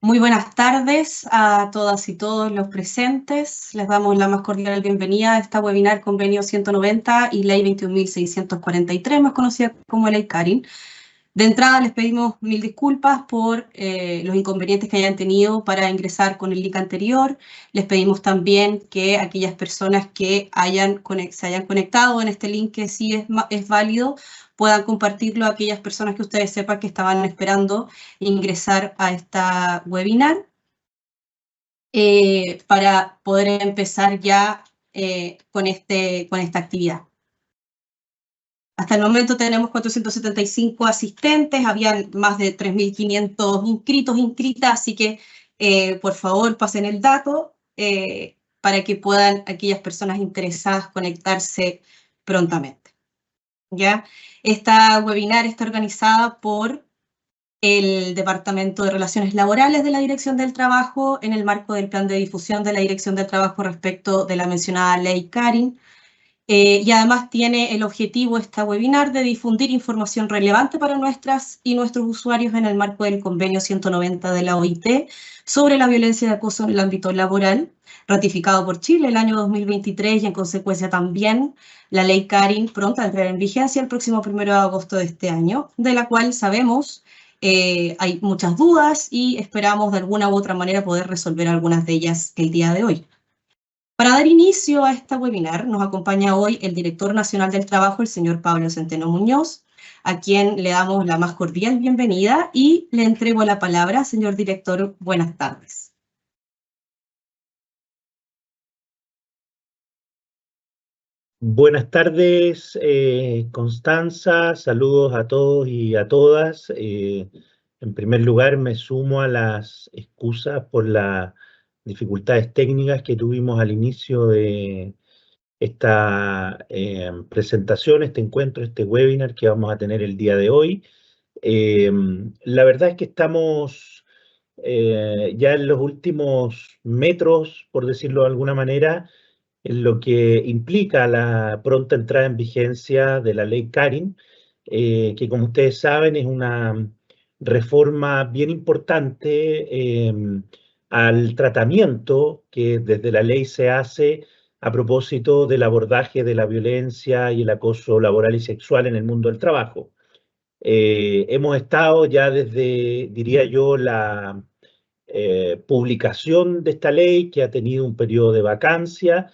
Muy buenas tardes a todas y todos los presentes. Les damos la más cordial bienvenida a esta webinar Convenio 190 y Ley 21.643, más conocida como Ley Carin. De entrada les pedimos mil disculpas por los inconvenientes que hayan tenido para ingresar con el link anterior. Les pedimos también que aquellas personas que se hayan conectado en este link que sí es válido, puedan compartirlo a aquellas personas que ustedes sepan que estaban esperando ingresar a esta webinar para poder empezar ya con esta actividad. Hasta el momento tenemos 475 asistentes, habían más de 3.500 inscritas, así que por favor pasen el dato para que puedan aquellas personas interesadas conectarse prontamente. ¿Ya? Esta webinar está organizada por el Departamento de Relaciones Laborales de la Dirección del Trabajo en el marco del plan de difusión de la Dirección del Trabajo respecto de la mencionada Ley Carin. Y además tiene el objetivo esta webinar de difundir información relevante para nuestras y nuestros usuarios en el marco del Convenio 190 de la OIT sobre la violencia y acoso en el ámbito laboral, ratificado por Chile el año 2023 y en consecuencia también la Ley Carin pronta a entrar en vigencia el próximo 1 de agosto de este año, de la cual sabemos hay muchas dudas y esperamos de alguna u otra manera poder resolver algunas de ellas el día de hoy. Para dar inicio a esta webinar, nos acompaña hoy el Director Nacional del Trabajo, el señor Pablo Centeno Muñoz, a quien le damos la más cordial bienvenida y le entrego la palabra. Señor Director, buenas tardes. Buenas tardes, Constanza. Saludos a todos y a todas. En primer lugar, me sumo a las excusas por las dificultades técnicas que tuvimos al inicio de esta presentación, este encuentro, este webinar que vamos a tener el día de hoy. La verdad es que estamos ya en los últimos metros, por decirlo de alguna manera, en lo que implica la pronta entrada en vigencia de la Ley Carin, que como ustedes saben es una reforma bien importante al tratamiento que desde la ley se hace a propósito del abordaje de la violencia y el acoso laboral y sexual en el mundo del trabajo. Hemos estado ya desde, diría yo, la publicación de esta ley, que ha tenido un periodo de vacancia,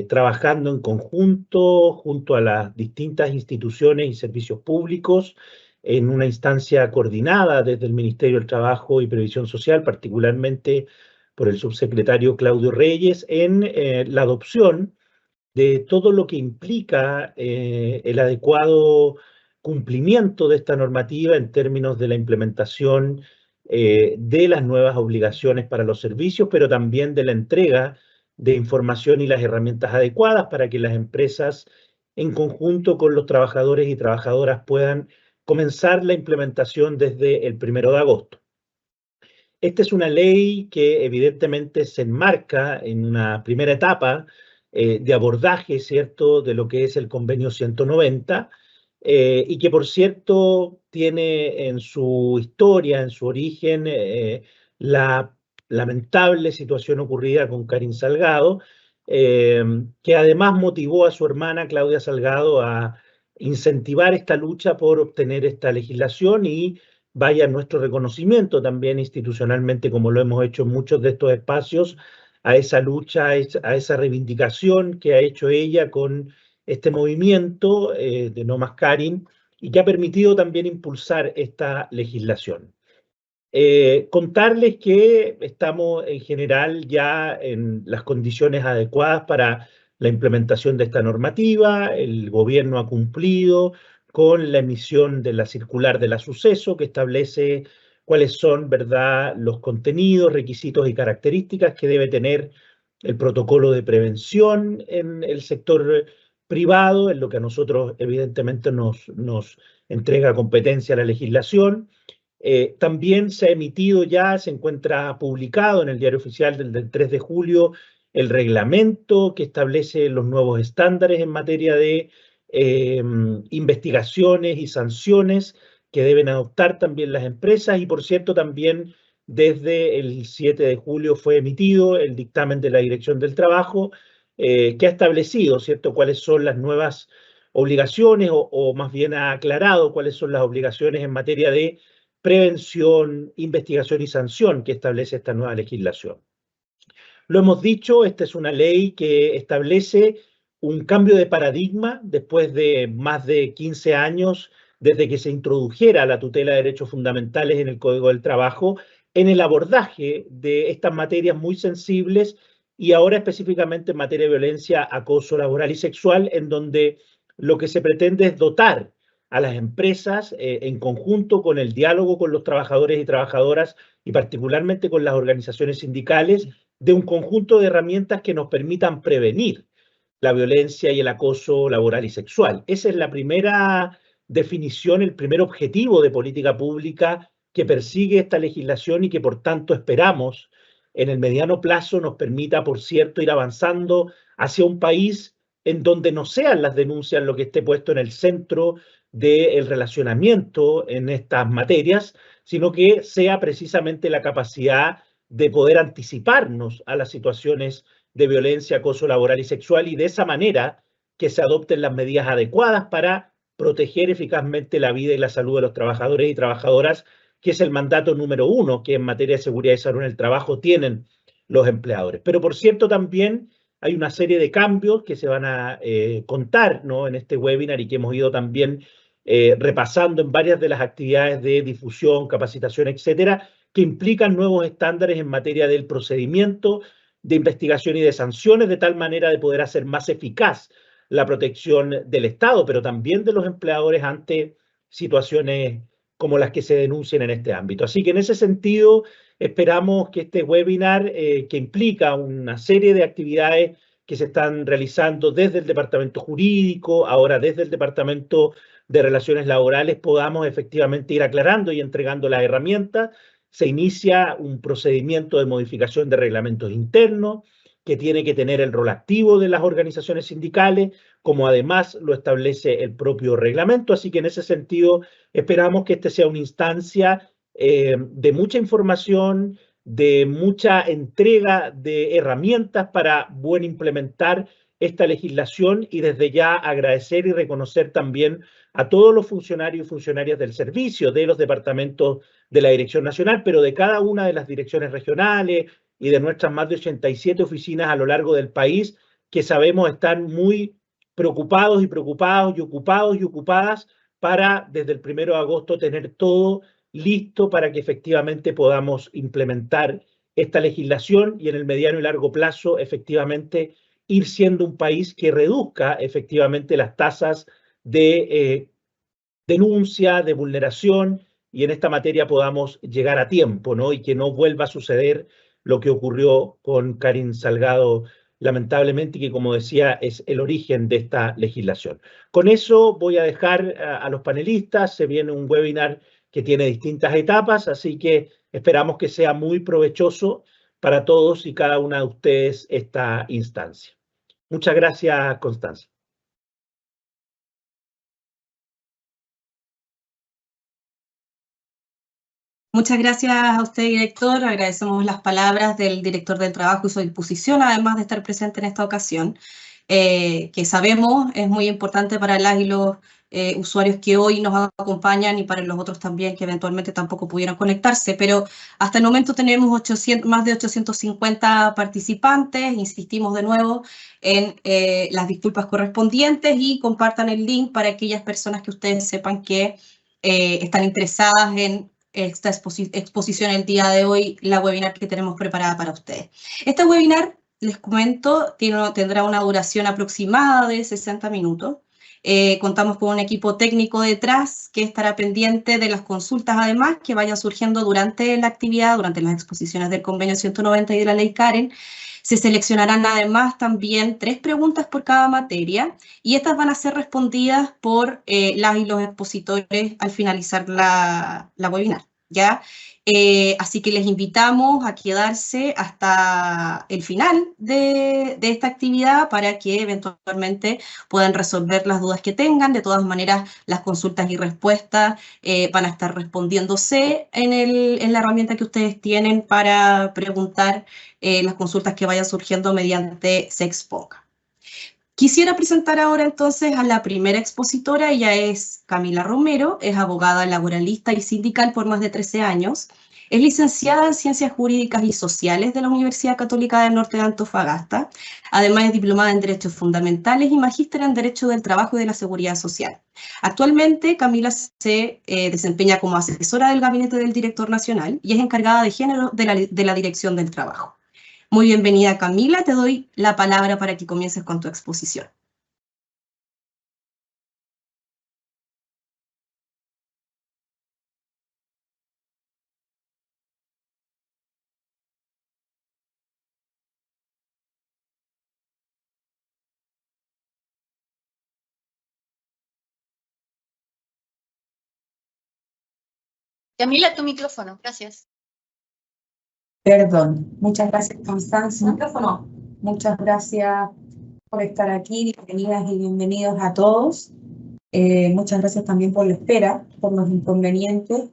trabajando en conjunto junto a las distintas instituciones y servicios públicos en una instancia coordinada desde el Ministerio del Trabajo y Previsión Social, particularmente por el subsecretario Claudio Reyes, en la adopción de todo lo que implica el adecuado cumplimiento de esta normativa en términos de la implementación de las nuevas obligaciones para los servicios, pero también de la entrega de información y las herramientas adecuadas para que las empresas, en conjunto con los trabajadores y trabajadoras, puedan comenzar la implementación desde el 1 de agosto. Esta es una ley que evidentemente se enmarca en una primera etapa de abordaje, ¿cierto?, de lo que es el Convenio 190, y que, por cierto, tiene en su historia, en su origen, la lamentable situación ocurrida con Karin Salgado, que además motivó a su hermana Claudia Salgado a incentivar esta lucha por obtener esta legislación y vaya nuestro reconocimiento también institucionalmente, como lo hemos hecho en muchos de estos espacios, a esa lucha, a esa reivindicación que ha hecho ella con este movimiento de No Más Carin y que ha permitido también impulsar esta legislación. Contarles que estamos en general ya en las condiciones adecuadas para la implementación de esta normativa. El gobierno ha cumplido con la emisión de la circular de la suceso, que establece cuáles son, ¿verdad?, los contenidos, requisitos y características que debe tener el protocolo de prevención en el sector privado, en lo que a nosotros evidentemente nos entrega competencia la legislación. También se ha emitido ya, se encuentra publicado en el Diario Oficial del 3 de julio, el reglamento que establece los nuevos estándares en materia de investigaciones y sanciones que deben adoptar también las empresas y, por cierto, también desde el 7 de julio fue emitido el dictamen de la Dirección del Trabajo, que ha establecido, ¿cierto?, cuáles son las nuevas obligaciones, o más bien ha aclarado cuáles son las obligaciones en materia de prevención, investigación y sanción que establece esta nueva legislación. Lo hemos dicho, esta es una ley que establece un cambio de paradigma después de más de 15 años desde que se introdujera la tutela de derechos fundamentales en el Código del Trabajo, en el abordaje de estas materias muy sensibles y ahora específicamente en materia de violencia, acoso laboral y sexual, en donde lo que se pretende es dotar a las empresas en conjunto con el diálogo con los trabajadores y trabajadoras y particularmente con las organizaciones sindicales de un conjunto de herramientas que nos permitan prevenir la violencia y el acoso laboral y sexual. Esa es la primera definición, el primer objetivo de política pública que persigue esta legislación y que por tanto esperamos en el mediano plazo nos permita, por cierto, ir avanzando hacia un país en donde no sean las denuncias lo que esté puesto en el centro del relacionamiento en estas materias, sino que sea precisamente la capacidad de poder anticiparnos a las situaciones de violencia, acoso laboral y sexual y de esa manera que se adopten las medidas adecuadas para proteger eficazmente la vida y la salud de los trabajadores y trabajadoras, que es el mandato número 1 que en materia de seguridad y salud en el trabajo tienen los empleadores. Pero por cierto también hay una serie de cambios que se van a contar, ¿no?, en este webinar y que hemos ido también repasando en varias de las actividades de difusión, capacitación, etcétera, que implican nuevos estándares en materia del procedimiento, de investigación y de sanciones, de tal manera de poder hacer más eficaz la protección del Estado, pero también de los empleadores ante situaciones como las que se denuncian en este ámbito. Así que en ese sentido esperamos que este webinar, que implica una serie de actividades que se están realizando desde el Departamento Jurídico, ahora desde el Departamento de Relaciones Laborales, podamos efectivamente ir aclarando y entregando las herramientas. Se inicia un procedimiento de modificación de reglamentos internos que tiene que tener el rol activo de las organizaciones sindicales, como además lo establece el propio reglamento. Así que en ese sentido esperamos que este sea una instancia de mucha información, de mucha entrega de herramientas para buen implementar esta legislación y desde ya agradecer y reconocer también a todos los funcionarios y funcionarias del servicio, de los departamentos de la Dirección Nacional, pero de cada una de las direcciones regionales y de nuestras más de 87 oficinas a lo largo del país, que sabemos están muy preocupados y preocupados y ocupados y ocupadas para desde el 1 de agosto tener todo listo para que efectivamente podamos implementar esta legislación y en el mediano y largo plazo efectivamente ir siendo un país que reduzca efectivamente las tasas de denuncia, de vulneración, y en esta materia podamos llegar a tiempo, ¿no? Y que no vuelva a suceder lo que ocurrió con Karin Salgado, lamentablemente, y que, como decía, es el origen de esta legislación. Con eso voy a dejar a los panelistas. Se viene un webinar que tiene distintas etapas, así que esperamos que sea muy provechoso para todos y cada una de ustedes esta instancia. Muchas gracias, Constanza. Muchas gracias a usted, director. Agradecemos las palabras del director del trabajo y su disposición, además de estar presente en esta ocasión, que sabemos es muy importante para las y los usuarios que hoy nos acompañan y para los otros también que eventualmente tampoco pudieron conectarse, pero hasta el momento tenemos más de 850 participantes. Insistimos de nuevo en las disculpas correspondientes y compartan el link para aquellas personas que ustedes sepan que están interesadas en esta exposición el día de hoy, la webinar que tenemos preparada para ustedes. Este webinar, les comento, tendrá una duración aproximada de 60 minutos. Contamos con un equipo técnico detrás que estará pendiente de las consultas, además, que vayan surgiendo durante la actividad, durante las exposiciones del convenio 190 y de la ley Karen. Se seleccionarán además también 3 preguntas por cada materia y estas van a ser respondidas por las y los expositores al finalizar la webinar. ¿ya? Así que les invitamos a quedarse hasta el final de esta actividad para que eventualmente puedan resolver las dudas que tengan. De todas maneras, las consultas y respuestas van a estar respondiéndose en la herramienta que ustedes tienen para preguntar las consultas que vayan surgiendo mediante Se Exponga. Quisiera presentar ahora entonces a la primera expositora. Ella es Camila Romero, es abogada laboralista y sindical por más de 13 años. Es licenciada en Ciencias Jurídicas y Sociales de la Universidad Católica del Norte de Antofagasta. Además es diplomada en Derechos Fundamentales y magíster en Derecho del Trabajo y de la Seguridad Social. Actualmente Camila se desempeña como asesora del Gabinete del Director Nacional y es encargada de género de la Dirección del Trabajo. Muy bienvenida, Camila. Te doy la palabra para que comiences con tu exposición. Camila, tu micrófono. Gracias. Perdón. Muchas gracias, Constanza. Micrófono. Muchas gracias por estar aquí. Bienvenidas y bienvenidos a todos. Muchas gracias también por la espera, por los inconvenientes.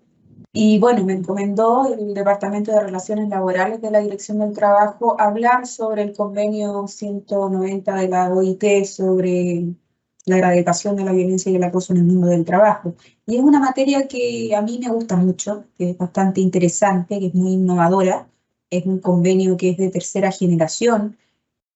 Y bueno, me encomendó el Departamento de Relaciones Laborales de la Dirección del Trabajo hablar sobre el convenio 190 de la OIT sobre la erradicación de la violencia y el acoso en el mundo del trabajo. Y es una materia que a mí me gusta mucho, que es bastante interesante, que es muy innovadora. Es un convenio que es de tercera generación,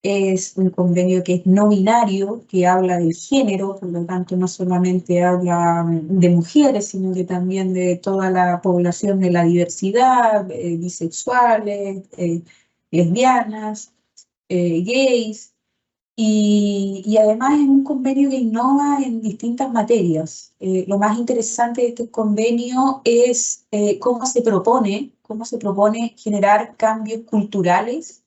es un convenio que es no binario, que habla del género, por lo tanto no solamente habla de mujeres, sino que también de toda la población de la diversidad, bisexuales, lesbianas, gays, y además es un convenio que innova en distintas materias. Lo más interesante de este convenio es cómo se propone generar cambios culturales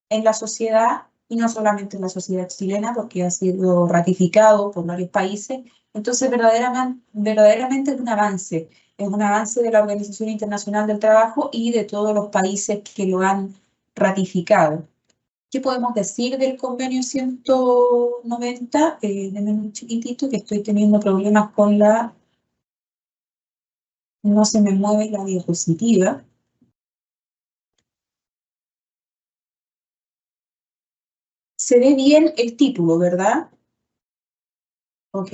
en la sociedad, y no solamente en la sociedad chilena, porque ha sido ratificado por varios países. Entonces, verdaderamente es un avance de la Organización Internacional del Trabajo y de todos los países que lo han ratificado. ¿Qué podemos decir del convenio 190? Denme un chiquitito que estoy teniendo problemas con la... No se me mueve la diapositiva. Se ve bien el título, ¿verdad? Ok.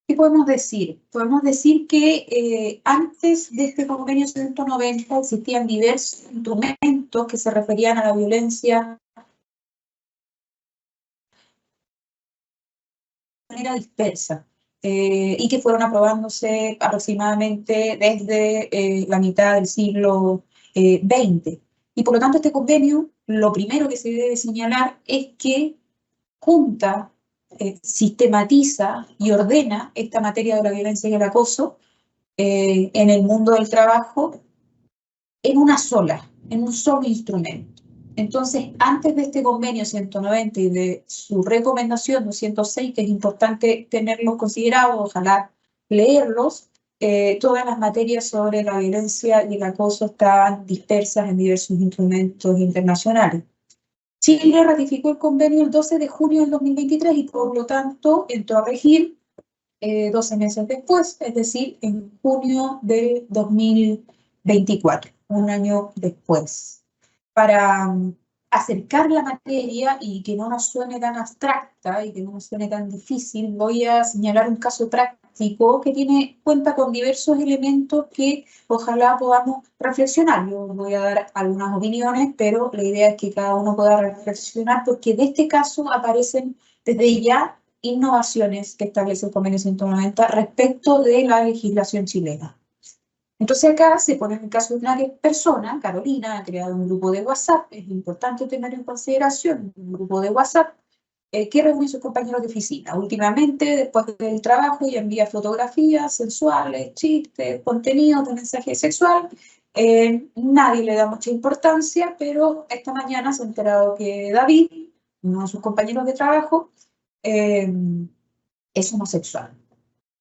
¿Qué podemos decir? Podemos decir que antes de este convenio 190 existían diversos instrumentos que se referían a la violencia de manera dispersa y que fueron aprobándose aproximadamente desde la mitad del siglo XX. Y por lo tanto este convenio, lo primero que se debe señalar es que junta, sistematiza y ordena esta materia de la violencia y el acoso en el mundo del trabajo en un solo instrumento. Entonces, antes de este convenio 190 y de su recomendación 206, que es importante tenerlos considerados, ojalá leerlos, todas las materias sobre la violencia y el acoso estaban dispersas en diversos instrumentos internacionales. Chile ratificó el convenio el 12 de junio del 2023 y por lo tanto entró a regir 12 meses después, es decir, en junio del 2024, un año después. Para acercar la materia y que no nos suene tan abstracta y que no nos suene tan difícil, voy a señalar un caso práctico que cuenta con diversos elementos que ojalá podamos reflexionar. Yo voy a dar algunas opiniones, pero la idea es que cada uno pueda reflexionar porque de este caso aparecen desde ya innovaciones que establece el convenio 190 respecto de la legislación chilena. Entonces acá se pone el caso de una persona, Carolina, ha creado un grupo de WhatsApp, es importante tener en consideración un grupo de WhatsApp que reúne a sus compañeros de oficina. Últimamente, después del trabajo, y envía fotografías sensuales, chistes, contenido de mensaje sexual, Nadie le da mucha importancia, pero esta mañana se ha enterado que David, uno de sus compañeros de trabajo, es homosexual.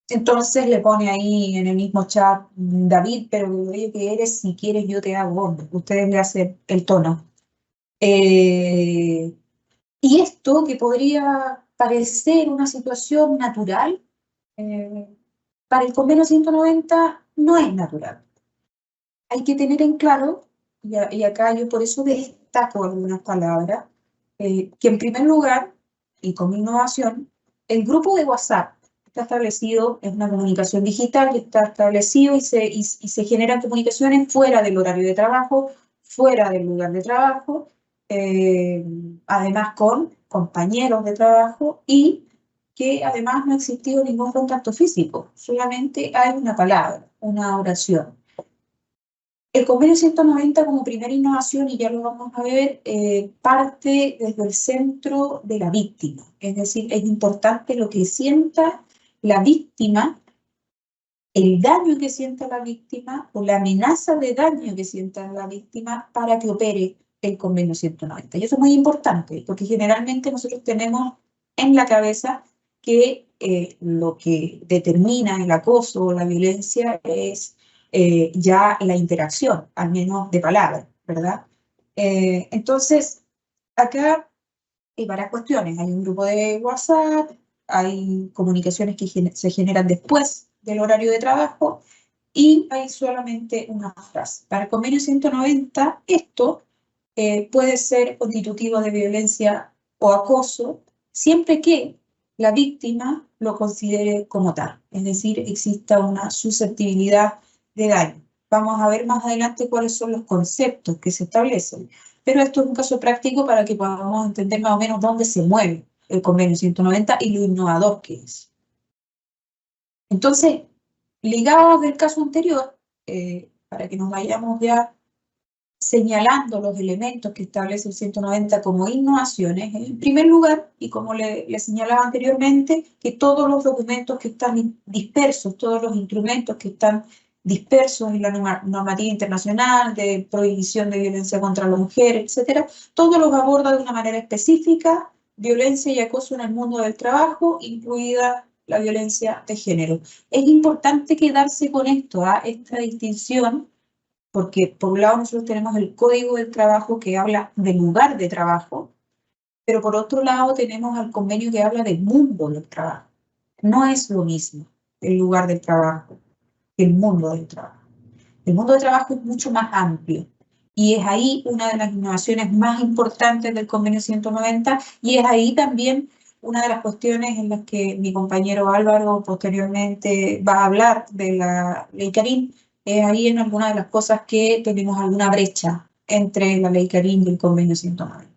Entonces le pone ahí en el mismo chat, David, pero oye, que eres, si quieres yo te hago hombre. Ustedes le hacen el tono. Y esto, que podría parecer una situación natural, para el convenio 190 no es natural. Hay que tener en claro, y acá yo por eso destaco algunas palabras, que en primer lugar, y como innovación, el grupo de WhatsApp está establecido, es una comunicación digital, está establecido y se generan comunicaciones fuera del horario de trabajo, fuera del lugar de trabajo, además con compañeros de trabajo, y que además no ha existido ningún contacto físico, solamente hay una palabra, una oración. El convenio 190 como primera innovación, y ya lo vamos a ver, parte desde el centro de la víctima. Es decir, es importante lo que sienta la víctima, el daño que sienta la víctima o la amenaza de daño que sienta la víctima para que opere el convenio 190. Y eso es muy importante, porque generalmente nosotros tenemos en la cabeza que lo que determina el acoso o la violencia es ya la interacción, al menos de palabras, ¿verdad? Entonces, acá hay varias cuestiones. Hay un grupo de WhatsApp, hay comunicaciones que se generan después del horario de trabajo y hay solamente una frase. Para el convenio 190, esto puede ser constitutivo de violencia o acoso siempre que la víctima lo considere como tal, es decir, exista una susceptibilidad de daño. Vamos a ver más adelante cuáles son los conceptos que se establecen, pero esto es un caso práctico para que podamos entender más o menos dónde se mueve el convenio 190 y lo innovador que es. Entonces, ligados del caso anterior, para que nos vayamos ya señalando los elementos que establece el 190 como innovaciones, en primer lugar, y como le señalaba anteriormente, que todos los documentos que están dispersos, todos los instrumentos que están dispersos en la normativa internacional de prohibición de violencia contra la mujer, etcétera, todos los aborda de una manera específica violencia y acoso en el mundo del trabajo, incluida la violencia de género. Es importante quedarse con esto, esta distinción, porque por un lado nosotros tenemos el Código del Trabajo que habla del lugar de trabajo, pero por otro lado tenemos el convenio que habla del mundo del trabajo. No es lo mismo el lugar del trabajo que el mundo del trabajo. El mundo del trabajo es mucho más amplio y es ahí una de las innovaciones más importantes del convenio 190 y es ahí también una de las cuestiones en las que mi compañero Álvaro posteriormente va a hablar de la ley Carín. Es ahí en alguna de las cosas que tenemos alguna brecha entre la ley Carín y el convenio 190.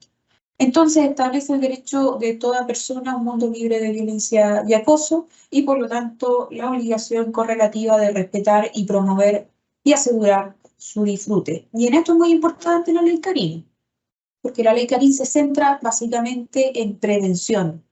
Entonces establece el derecho de toda persona a un mundo libre de violencia y acoso y por lo tanto la obligación correlativa de respetar y promover y asegurar su disfrute. Y en esto es muy importante la ley Carín, porque la ley Carín se centra básicamente en prevención.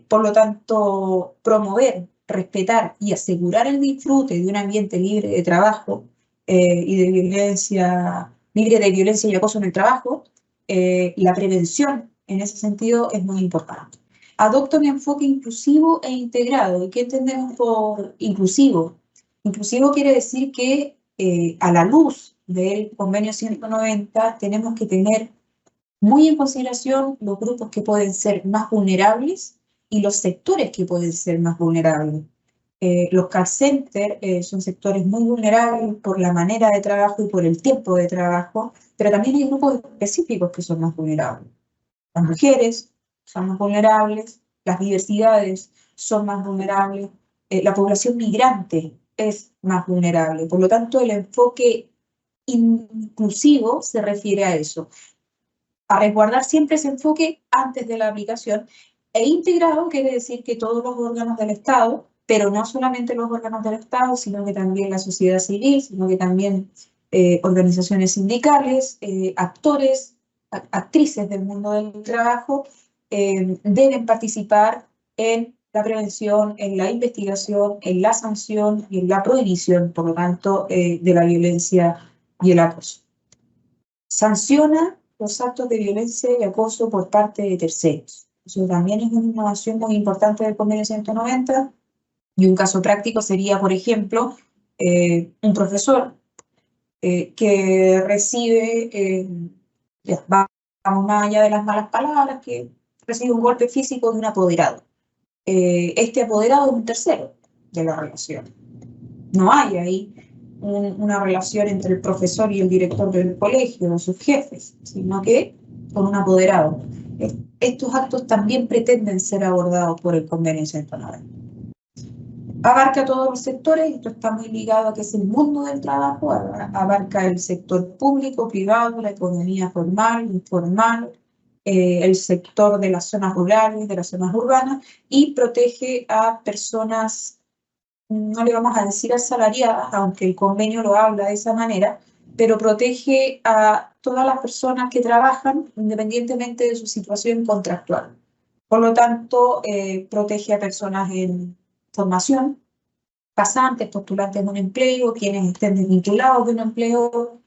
Por lo tanto, promover, respetar y asegurar el disfrute de un ambiente libre de trabajo y de violencia, libre de violencia y acoso en el trabajo, la prevención en ese sentido es muy importante. Adopta un enfoque inclusivo e integrado. ¿Y qué entendemos por inclusivo? Inclusivo quiere decir que a la luz del convenio 190 tenemos que tener muy en consideración los grupos que pueden ser más vulnerables y los sectores que pueden ser más vulnerables. Los call centers son sectores muy vulnerables por la manera de trabajo y por el tiempo de trabajo, pero también hay grupos específicos que son más vulnerables. Las mujeres son más vulnerables, las diversidades son más vulnerables, la población migrante es más vulnerable. Por lo tanto, el enfoque inclusivo se refiere a eso, a resguardar siempre ese enfoque antes de la aplicación, e integrado quiere decir que todos los órganos del Estado, pero no solamente los órganos del Estado, sino que también la sociedad civil, sino que también organizaciones sindicales, actores, actrices del mundo del trabajo, deben participar en la prevención, en la investigación, en la sanción y en la prohibición, por lo tanto, de la violencia y el acoso. Sanciona los actos de violencia y acoso por parte de terceros. Eso también es una innovación muy importante del Convenio 190, y un caso práctico sería, por ejemplo, un profesor que recibe, vamos más allá de las malas palabras, que recibe un golpe físico de un apoderado. Este apoderado es un tercero de la relación. No hay ahí una relación entre el profesor y el director del colegio o sus jefes, sino que con un apoderado. Estos actos también pretenden ser abordados por el Convenio 190. Abarca todos los sectores, esto está muy ligado a que es el mundo del trabajo, abarca el sector público, privado, la economía formal, informal, el sector de las zonas rurales, de las zonas urbanas, y protege a personas, no le vamos a decir asalariadas, aunque el convenio lo habla de esa manera, pero protege a todas las personas que trabajan independientemente de su situación contractual. Por lo tanto, protege a personas en formación, pasantes, postulantes de un empleo, quienes estén desvinculados de un empleo,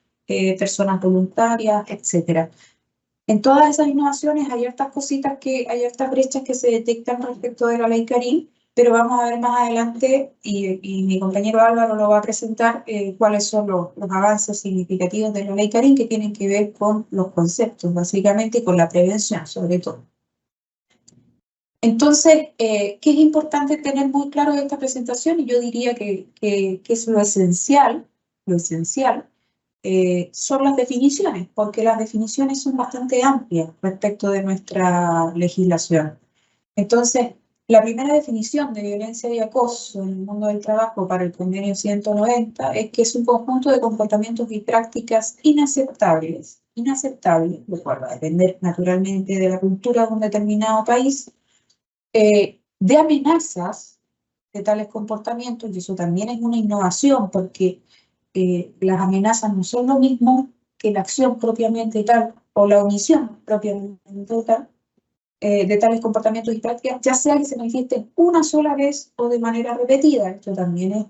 personas voluntarias, etc. En todas esas innovaciones hay hartas cositas hay hartas brechas que se detectan respecto de la ley Carín, pero vamos a ver más adelante, y mi compañero Álvaro lo va a presentar, cuáles son los avances significativos de la ley Carín que tienen que ver con los conceptos, básicamente, y con la prevención, sobre todo. Entonces, ¿qué es importante tener muy claro de esta presentación? Y yo diría que es lo esencial, son las definiciones, porque las definiciones son bastante amplias respecto de nuestra legislación. Entonces, la primera definición de violencia y acoso en el mundo del trabajo para el Convenio 190 es que es un conjunto de comportamientos y prácticas inaceptables, lo cual va a depender naturalmente de la cultura de un determinado país, de amenazas de tales comportamientos, y eso también es una innovación, porque las amenazas no son lo mismo que la acción propiamente tal, o la omisión propiamente tal, de tales comportamientos y prácticas, ya sea que se manifiesten una sola vez o de manera repetida. Esto también es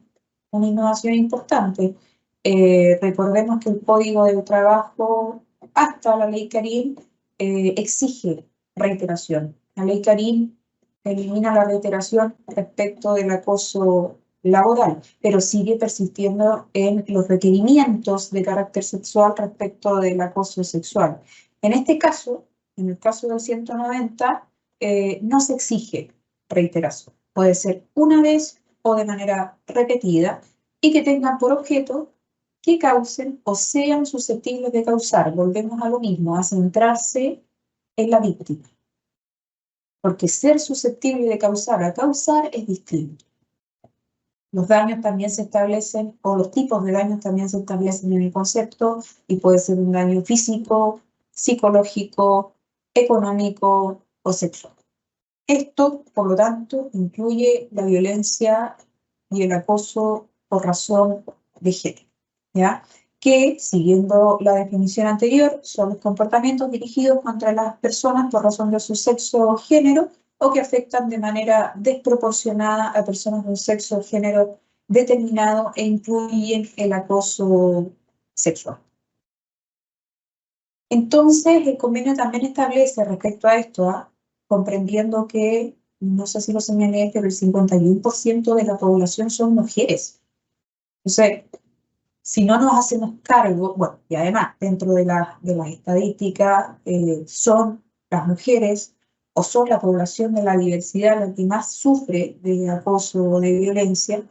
una innovación importante. Recordemos que el Código del Trabajo, hasta la Ley Carín, exige reiteración. La Ley Carín elimina la reiteración respecto del acoso laboral, pero sigue persistiendo en los requerimientos de carácter sexual respecto del acoso sexual. En este caso, en el caso del 190, no se exige reiteración. Puede ser una vez o de manera repetida, y que tengan por objeto que causen o sean susceptibles de causar. Volvemos a lo mismo, a centrarse en la víctima. Porque ser susceptible de causar a causar es distinto. Los daños también se establecen, o los tipos de daños también se establecen en el concepto, y puede ser un daño físico, psicológico, económico o sexual. Esto, por lo tanto, incluye la violencia y el acoso por razón de género, ¿ya? Que, siguiendo la definición anterior, son los comportamientos dirigidos contra las personas por razón de su sexo o género, o que afectan de manera desproporcionada a personas de un sexo o género determinado, e incluyen el acoso sexual. Entonces, el convenio también establece respecto a esto, comprendiendo que, no sé si lo señalé, pero el 51% de la población son mujeres. Entonces, si no nos hacemos cargo, bueno, y además, dentro de las estadísticas, son las mujeres o son la población de la diversidad la que más sufre de acoso o de violencia.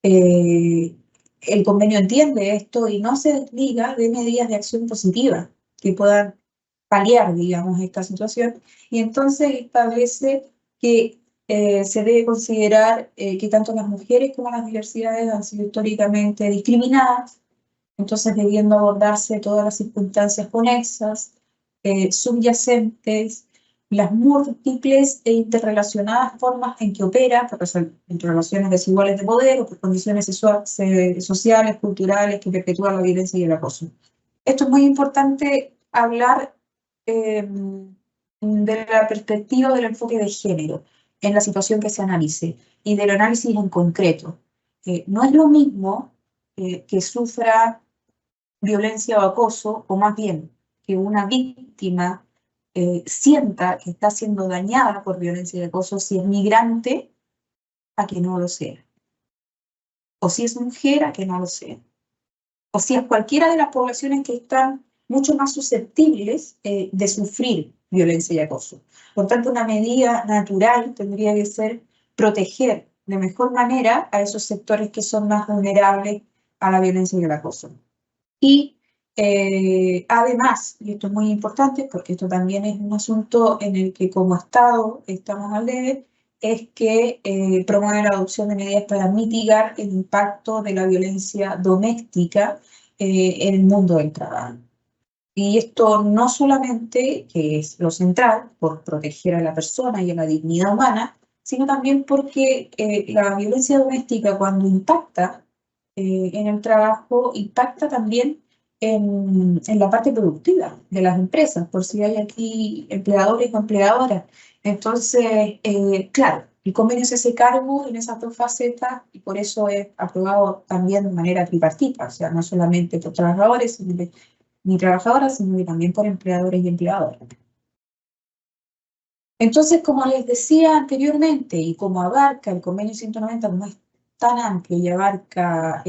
El convenio entiende esto y no se desliga de medidas de acción positiva que puedan paliar, digamos, esta situación, y entonces establece que se debe considerar que tanto las mujeres como las diversidades han sido históricamente discriminadas, entonces debiendo abordarse todas las circunstancias conexas, subyacentes, las múltiples e interrelacionadas formas en que opera, porque son entre relaciones desiguales de poder o por condiciones sociales, culturales que perpetúan la violencia y el acoso. Esto es muy importante hablar de la perspectiva del enfoque de género. en la situación que se analice y del análisis en concreto. No es lo mismo que sufra violencia o acoso, o más bien que una víctima sienta que está siendo dañada por violencia y acoso si es migrante a que no lo sea, o si es mujer a que no lo sea, o si es cualquiera de las poblaciones que están mucho más susceptibles de sufrir violencia y acoso. Por tanto, una medida natural tendría que ser proteger de mejor manera a esos sectores que son más vulnerables a la violencia y el acoso. Y además, y esto es muy importante porque esto también es un asunto en el que como Estado estamos al debe, es que promueve la adopción de medidas para mitigar el impacto de la violencia doméstica en el mundo del trabajo. Y esto no solamente, que es lo central, por proteger a la persona y a la dignidad humana, sino también porque la violencia doméstica cuando impacta en el trabajo, impacta también en la parte productiva de las empresas, por si hay aquí empleadores o empleadoras. Entonces, claro, el convenio se hace cargo en esas dos facetas y por eso es aprobado también de manera tripartita, o sea, no solamente por trabajadores ni trabajadoras, sino que también por empleadores y empleadoras. Entonces, como les decía anteriormente, y como abarca el convenio 190, como es tan amplio y abarca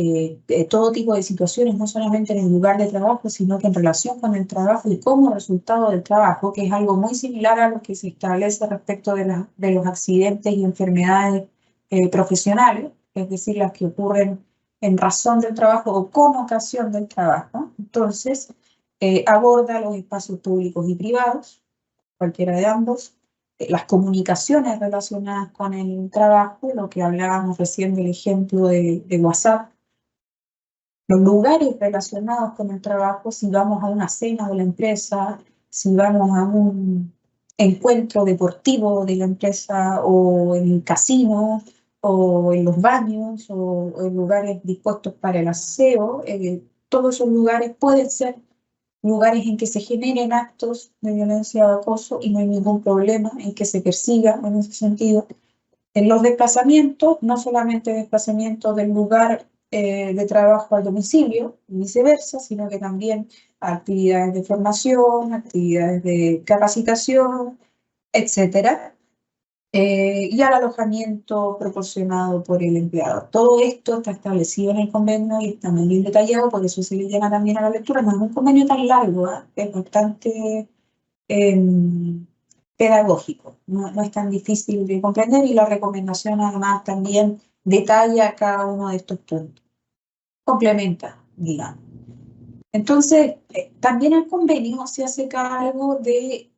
todo tipo de situaciones, no solamente en el lugar de trabajo, sino que en relación con el trabajo y como resultado del trabajo, que es algo muy similar a lo que se establece respecto de los accidentes y enfermedades profesionales, es decir, las que ocurren en razón del trabajo o con ocasión del trabajo. Entonces, aborda los espacios públicos y privados, cualquiera de ambos, las comunicaciones relacionadas con el trabajo, lo que hablábamos recién del ejemplo de WhatsApp, los lugares relacionados con el trabajo, si vamos a una cena de la empresa, si vamos a un encuentro deportivo de la empresa o en el casino o en los baños o en lugares dispuestos para el aseo, todos esos lugares pueden ser lugares en que se generen actos de violencia o acoso y no hay ningún problema en que se persiga en ese sentido. En los desplazamientos, no solamente desplazamientos del lugar de trabajo al domicilio y viceversa, sino que también actividades de formación, actividades de capacitación, etcétera. Y al alojamiento proporcionado por el empleador. Todo esto está establecido en el convenio y está muy bien detallado, por eso se le llama también a la lectura. No es un convenio tan largo, es bastante pedagógico, no es tan difícil de comprender y la recomendación además también detalla cada uno de estos puntos. Complementa, digamos. Entonces, también el convenio se hace cargo de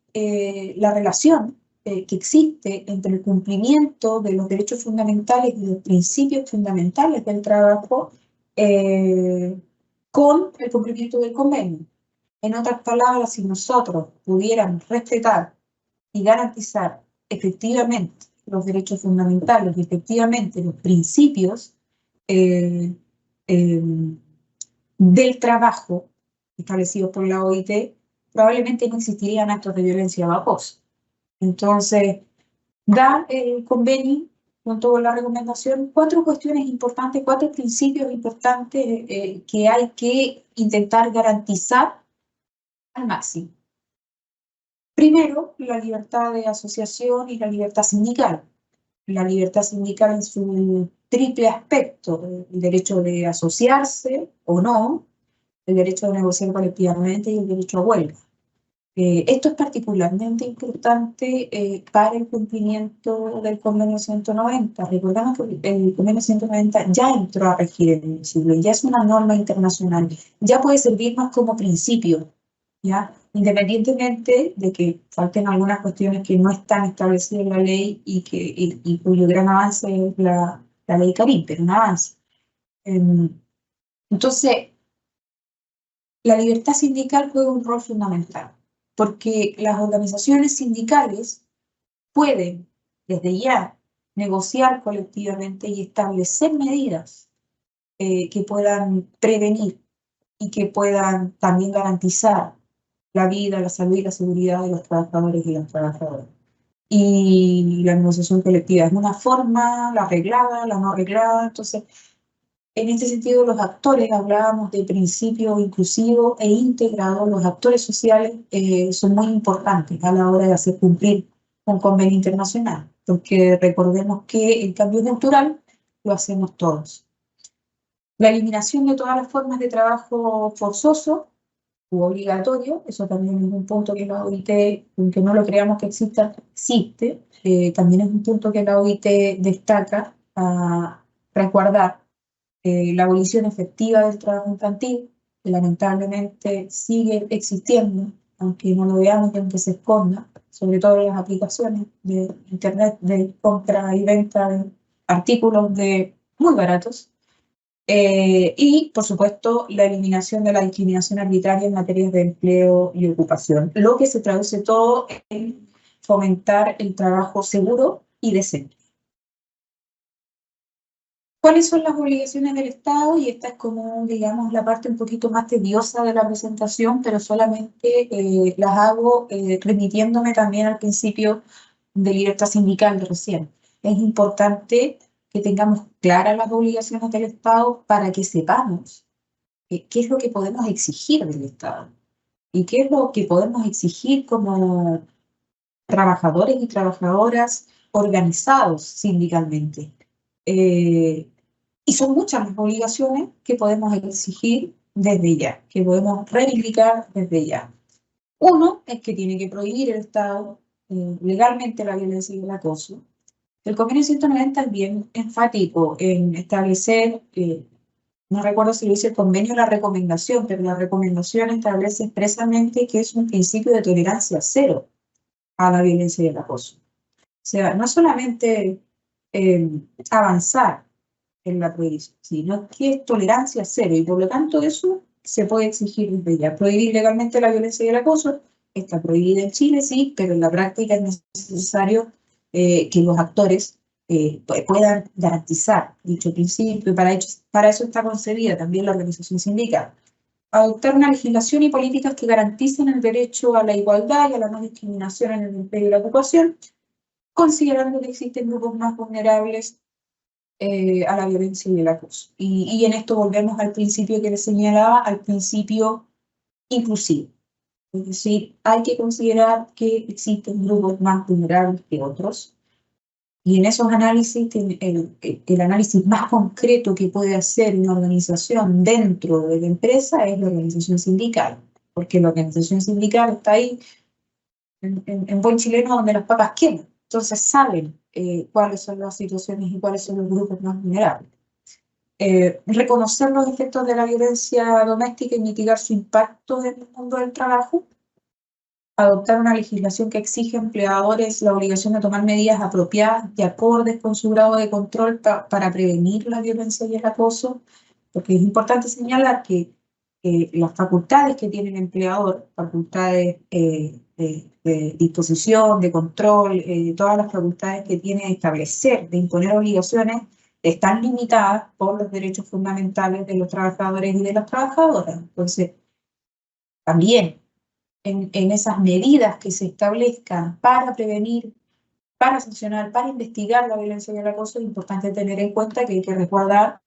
la relación que existe entre el cumplimiento de los derechos fundamentales y los principios fundamentales del trabajo con el cumplimiento del convenio. En otras palabras, si nosotros pudiéramos respetar y garantizar efectivamente los derechos fundamentales y efectivamente los principios del trabajo establecidos por la OIT, probablemente no existirían actos de violencia o acoso. Entonces, da el convenio, junto con la recomendación, 4 cuestiones importantes, 4 principios importantes que hay que intentar garantizar al máximo. Primero, la libertad de asociación y la libertad sindical. La libertad sindical en su triple aspecto, el derecho de asociarse o no, el derecho de negociar colectivamente y el derecho a huelga. Esto es particularmente importante para el cumplimiento del convenio 190. Recordamos que el convenio 190 ya entró a regir en el siglo, ya es una norma internacional, ya puede servirnos como principio, ¿ya? Independientemente de que falten algunas cuestiones que no están establecidas en la ley y cuyo gran avance es la ley Karim, pero un avance. Entonces, la libertad sindical juega un rol fundamental, porque las organizaciones sindicales pueden, desde ya, negociar colectivamente y establecer medidas que puedan prevenir y que puedan también garantizar la vida, la salud y la seguridad de los trabajadores y las trabajadoras. y la negociación colectiva es una forma, la arreglada, la no arreglada. Entonces, en este sentido, los actores, hablábamos de principio inclusivo e integrado, los actores sociales son muy importantes a la hora de hacer cumplir un convenio internacional, porque recordemos que el cambio cultural lo hacemos todos. La eliminación de todas las formas de trabajo forzoso u obligatorio, eso también es un punto que la OIT, aunque no lo creamos que exista, existe, también es un punto que la OIT destaca a resguardar. La abolición efectiva del trabajo infantil, que lamentablemente sigue existiendo, aunque no lo veamos y aunque se esconda, sobre todo en las aplicaciones de Internet de compra y venta de artículos muy baratos. Y, por supuesto, la eliminación de la discriminación arbitraria en materias de empleo y ocupación, lo que se traduce todo en fomentar el trabajo seguro y decente. ¿Cuáles son las obligaciones del Estado? Y esta es como, digamos, la parte un poquito más tediosa de la presentación, pero solamente las hago remitiéndome también al principio de libertad sindical de recién. Es importante que tengamos claras las obligaciones del Estado para que sepamos qué es lo que podemos exigir del Estado y qué es lo que podemos exigir como trabajadores y trabajadoras organizados sindicalmente. Y son muchas las obligaciones que podemos exigir desde ya, que podemos reivindicar desde ya. Uno es que tiene que prohibir el Estado legalmente la violencia y el acoso. El convenio 190 es bien enfático en establecer, no recuerdo si lo dice el convenio o la recomendación, pero la recomendación establece expresamente que es un principio de tolerancia cero a la violencia y el acoso. O sea, no solamente avanzar en la prohibición, sino que es tolerancia cero, y por lo tanto eso se puede exigir desde ya. Prohibir legalmente la violencia y el acoso está prohibida en Chile, sí, pero en la práctica es necesario que los actores puedan garantizar dicho principio, y para eso está concebida también la organización sindical. Adoptar una legislación y políticas que garanticen el derecho a la igualdad y a la no discriminación en el empleo y la ocupación, considerando que existen grupos más vulnerables a la violencia y el acoso. Y en esto volvemos al principio que les señalaba, al principio inclusivo. Es decir, hay que considerar que existen grupos más vulnerables que otros. Y en esos análisis, el análisis más concreto que puede hacer una organización dentro de la empresa es la organización sindical. Porque la organización sindical está ahí, en buen chileno, donde las papas queman. Entonces saben cuáles son las situaciones y cuáles son los grupos más vulnerables. Reconocer los efectos de la violencia doméstica y mitigar su impacto en el mundo del trabajo. Adoptar una legislación que exige a empleadores la obligación de tomar medidas apropiadas y acordes con su grado de control para prevenir la violencia y el acoso. Porque es importante señalar que las facultades que tiene el empleador, facultades de disposición, de control, todas las facultades que tiene de establecer, de imponer obligaciones, están limitadas por los derechos fundamentales de los trabajadores y de las trabajadoras. Entonces, también en esas medidas que se establezcan para prevenir, para sancionar, para investigar la violencia y el acoso, es importante tener en cuenta que hay que resguardar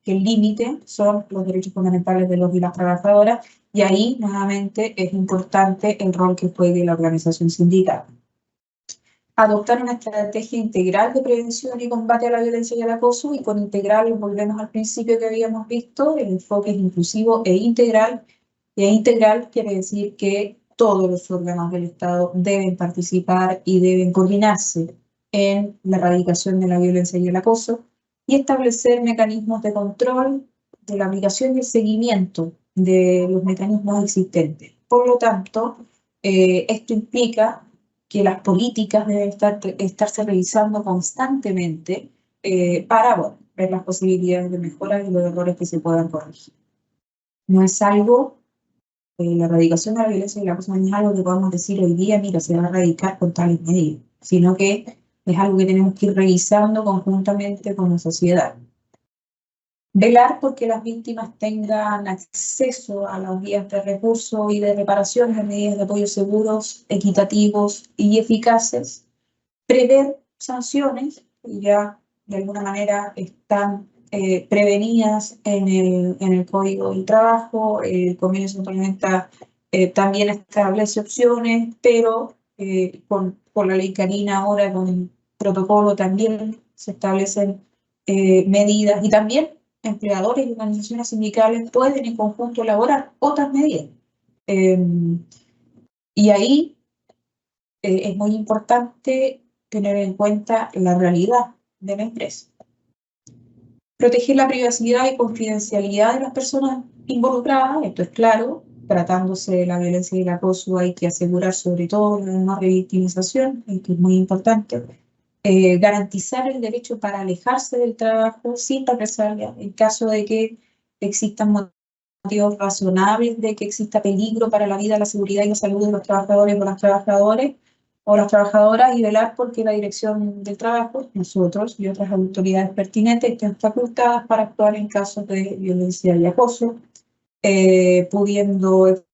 que el límite son los derechos fundamentales de los y las trabajadoras, y ahí nuevamente es importante el rol que juegue la organización sindical. Adoptar una estrategia integral de prevención y combate a la violencia y el acoso, y con integral volvemos al principio que habíamos visto, el enfoque es inclusivo e integral, y integral quiere decir que todos los órganos del Estado deben participar y deben coordinarse en la erradicación de la violencia y el acoso, y establecer mecanismos de control de la aplicación y el seguimiento de los mecanismos existentes. Por lo tanto, esto implica que las políticas deben estarse revisando constantemente para ver las posibilidades de mejora y los errores que se puedan corregir. No es algo, la erradicación de la violencia y la acoso no es algo que podamos decir hoy día, mira, se va a erradicar con tales medidas, sino que es algo que tenemos que ir revisando conjuntamente con la sociedad. Velar porque las víctimas tengan acceso a las vías de recurso y de reparación de medidas de apoyo seguros, equitativos y eficaces. prever sanciones, y ya de alguna manera están prevenidas en el Código del Trabajo. El Convenio 190 también establece opciones, pero con la ley Karina ahora, con el protocolo, también se establecen medidas, y también empleadores y organizaciones sindicales pueden en conjunto elaborar otras medidas. Y ahí es muy importante tener en cuenta la realidad de la empresa. Proteger la privacidad y confidencialidad de las personas involucradas, esto es claro. Tratándose de la violencia y el acoso, hay que asegurar sobre todo la no revictimización, esto es muy importante. Garantizar el derecho para alejarse del trabajo sin represalia en caso de que existan motivos razonables de que exista peligro para la vida, la seguridad y la salud de los trabajadores o las trabajadoras, y velar porque la Dirección del Trabajo, nosotros y otras autoridades pertinentes estén facultadas para actuar en casos de violencia y acoso, pudiendo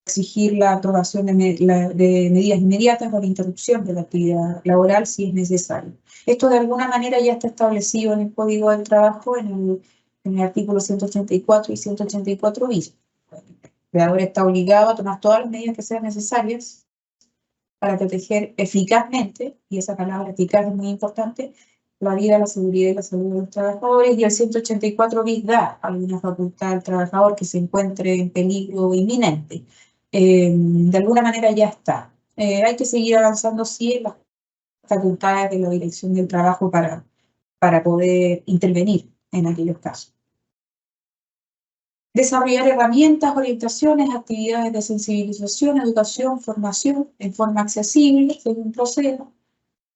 exigir la aprobación de medidas inmediatas o la interrupción de la actividad laboral si es necesario. Esto de alguna manera ya está establecido en el Código del Trabajo en el artículo 184 y 184 bis. El empleador está obligado a tomar todas las medidas que sean necesarias para proteger eficazmente, y esa palabra eficaz es muy importante, la vida, la seguridad y la salud de los trabajadores, y el 184 bis da alguna facultad al trabajador que se encuentre en peligro inminente. De alguna manera ya está. Hay que seguir avanzando, sí, en las facultades de la Dirección del Trabajo para poder intervenir en aquellos casos. Desarrollar herramientas, orientaciones, actividades de sensibilización, educación, formación en forma accesible, según proceda.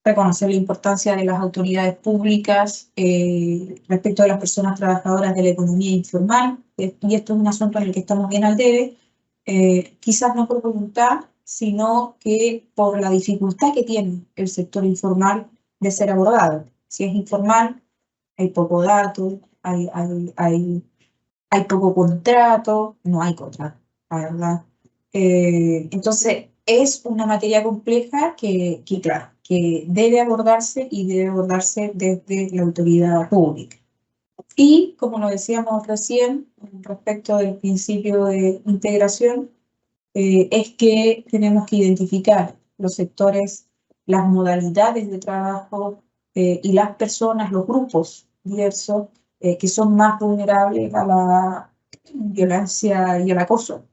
Reconocer la importancia de las autoridades públicas respecto de las personas trabajadoras de la economía informal, y esto es un asunto en el que estamos bien al debe, quizás no por voluntad, sino que por la dificultad que tiene el sector informal de ser abordado. Si es informal, hay poco dato, hay poco contrato, no hay contrato, la verdad. Entonces, es una materia compleja que, claro, que debe abordarse, y debe abordarse desde la autoridad pública. Y, como lo decíamos recién, respecto del principio de integración, es que tenemos que identificar los sectores, las modalidades de trabajo y las personas, los grupos diversos que son más vulnerables a la violencia y al acoso,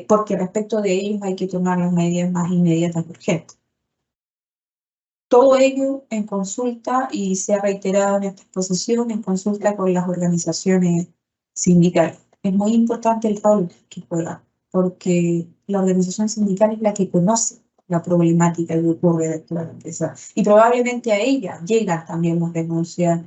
porque respecto de ellos hay que tomar las medidas más inmediatas y urgentes. Todo ello en consulta, y se ha reiterado en esta exposición, en consulta con las organizaciones sindicales. Es muy importante el rol que juega, porque la organización sindical es la que conoce la problemática que ocurre dentro de la empresa, y probablemente a ella llegan también las denuncias.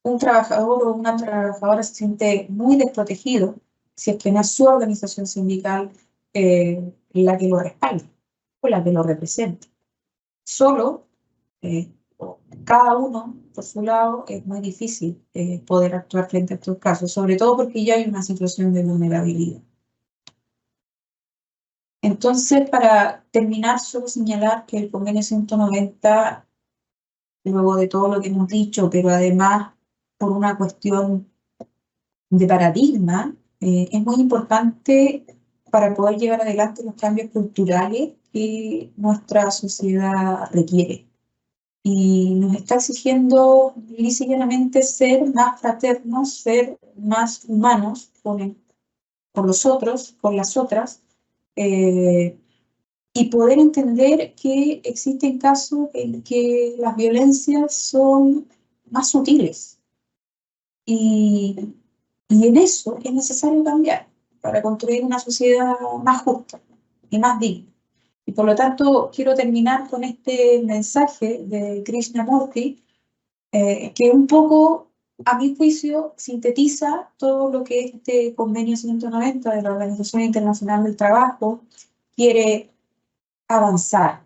Un trabajador o una trabajadora se siente muy desprotegido si es que no es su organización sindical la que lo respalda o la que lo representa. Solo, cada uno por su lado, es muy difícil poder actuar frente a estos casos, sobre todo porque ya hay una situación de vulnerabilidad. Entonces, para terminar, solo señalar que el Convenio 190, luego de todo lo que hemos dicho, pero además por una cuestión de paradigma, es muy importante para poder llevar adelante los cambios culturales que nuestra sociedad requiere. Y nos está exigiendo lícitamente ser más fraternos, ser más humanos con los otros, con las otras, y poder entender que existen casos en que las violencias son más sutiles. Y en eso es necesario cambiar para construir una sociedad más justa y más digna. Y por lo tanto, quiero terminar con este mensaje de Krishnamurti, que un poco, a mi juicio, sintetiza todo lo que este Convenio 190 de la Organización Internacional del Trabajo quiere avanzar.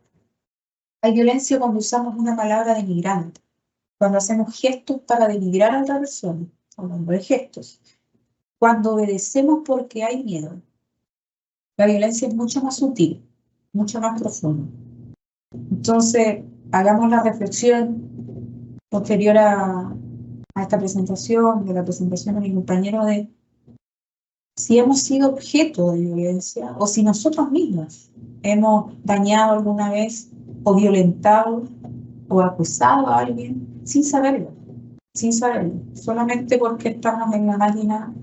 Hay violencia cuando usamos una palabra denigrante, cuando hacemos gestos para denigrar a otra persona, hablando de gestos, cuando obedecemos porque hay miedo. La violencia es mucho más sutil, mucho más profunda. Entonces, hagamos la reflexión posterior a esta presentación, de la presentación de mi compañero, de si hemos sido objeto de violencia o si nosotros mismos hemos dañado alguna vez o violentado o acusado a alguien sin saberlo, solamente porque estamos en la máquina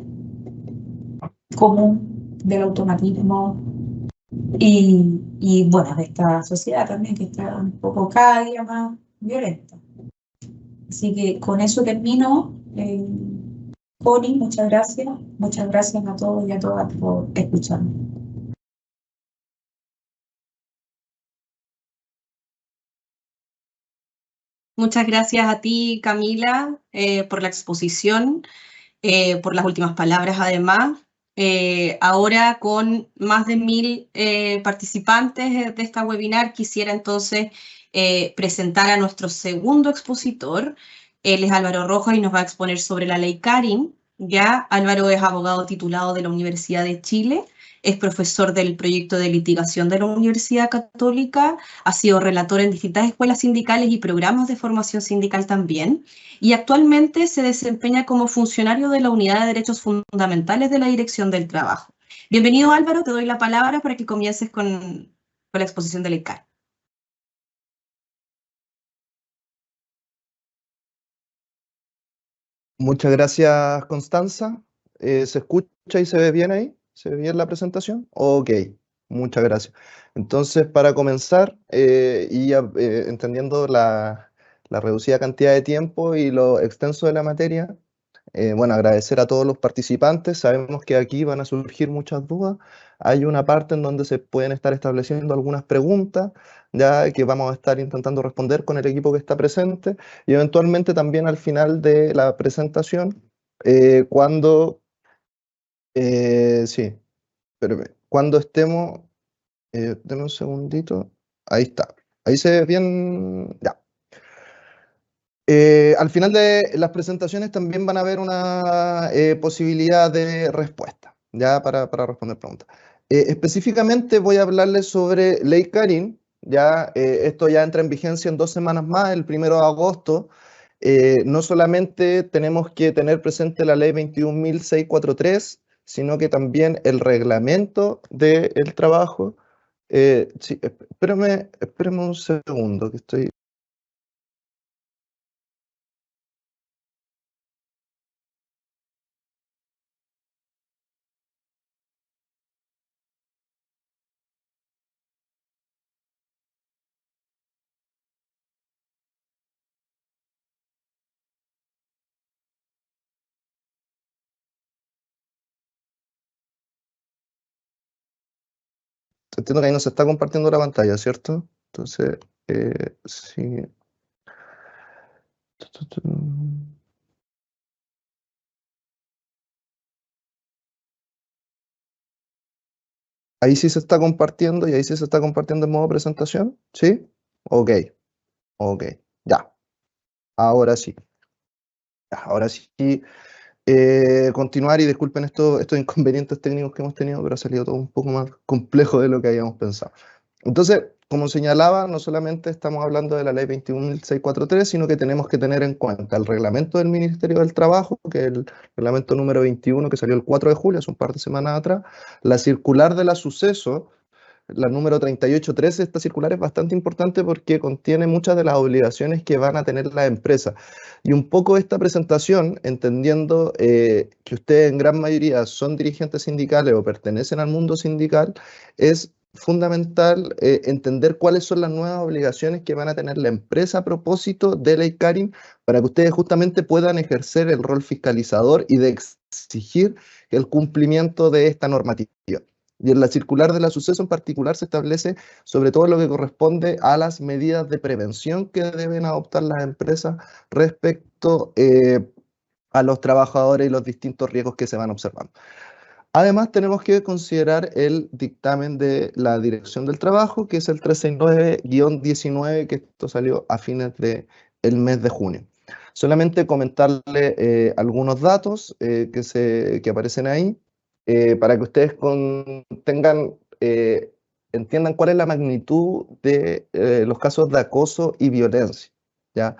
común del automatismo y bueno, de esta sociedad también que está un poco cada día más violenta. Así que con eso termino. Connie, muchas gracias. Muchas gracias a todos y a todas por escucharme. Muchas gracias a ti, Camila, por la exposición, por las últimas palabras además. Ahora con más de 1000 participantes de esta webinar, quisiera entonces presentar a nuestro segundo expositor. Él es Álvaro Rojas y nos va a exponer sobre la ley Karin. Ya, Álvaro es abogado titulado de la Universidad de Chile, es profesor del proyecto de litigación de la Universidad Católica, ha sido relator en distintas escuelas sindicales y programas de formación sindical también, y actualmente se desempeña como funcionario de la Unidad de Derechos Fundamentales de la Dirección del Trabajo. Bienvenido, Álvaro, te doy la palabra para que comiences con la exposición del ICAR. Muchas gracias, Constanza. ¿Se escucha y se ve bien ahí? ¿Se ve bien la presentación? Ok, muchas gracias. Entonces, para comenzar, entendiendo la reducida cantidad de tiempo y lo extenso de la materia, bueno, agradecer a todos los participantes. Sabemos que aquí van a surgir muchas dudas. Hay una parte en donde se pueden estar estableciendo algunas preguntas, ya que vamos a estar intentando responder con el equipo que está presente y eventualmente también al final de la presentación, sí, cuando estemos, denme un segundito, ahí está, ahí se ve bien, ya. Al final de las presentaciones también van a haber una posibilidad de respuesta, ya para responder preguntas. Específicamente voy a hablarles sobre Ley Karin, ya esto ya entra en vigencia en 2 semanas más, el 1 de agosto. No solamente tenemos que tener presente la Ley 21.643, sino que también el reglamento del trabajo. Sí, espérame un segundo, que estoy... Entiendo que ahí no se está compartiendo la pantalla, ¿cierto? Entonces, sí. Ahí sí se está compartiendo y ahí sí se está compartiendo en modo presentación, ¿sí? Ok, ok, ya. Ahora sí. Ahora sí. Continuar y disculpen estos inconvenientes técnicos que hemos tenido, pero ha salido todo un poco más complejo de lo que habíamos pensado. Entonces, como señalaba, no solamente estamos hablando de la ley 21.643, sino que tenemos que tener en cuenta el reglamento del Ministerio del Trabajo, que es el reglamento número 21, que salió el 4 de julio, hace un par de semanas atrás, la circular de la suceso, la número 3813. Esta circular es bastante importante porque contiene muchas de las obligaciones que van a tener las empresas. Y un poco esta presentación, entendiendo que ustedes en gran mayoría son dirigentes sindicales o pertenecen al mundo sindical, es fundamental entender cuáles son las nuevas obligaciones que van a tener la empresa a propósito de Ley Karin para que ustedes justamente puedan ejercer el rol fiscalizador y de exigir el cumplimiento de esta normativa. Y en la circular de la suceso en particular se establece sobre todo lo que corresponde a las medidas de prevención que deben adoptar las empresas respecto a los trabajadores y los distintos riesgos que se van observando. Además, tenemos que considerar el dictamen de la Dirección del Trabajo, que es el 369-19, que esto salió a fines del mes de junio. Solamente comentarle algunos datos que aparecen ahí, para que ustedes tengan entiendan cuál es la magnitud de los casos de acoso y violencia, ¿ya?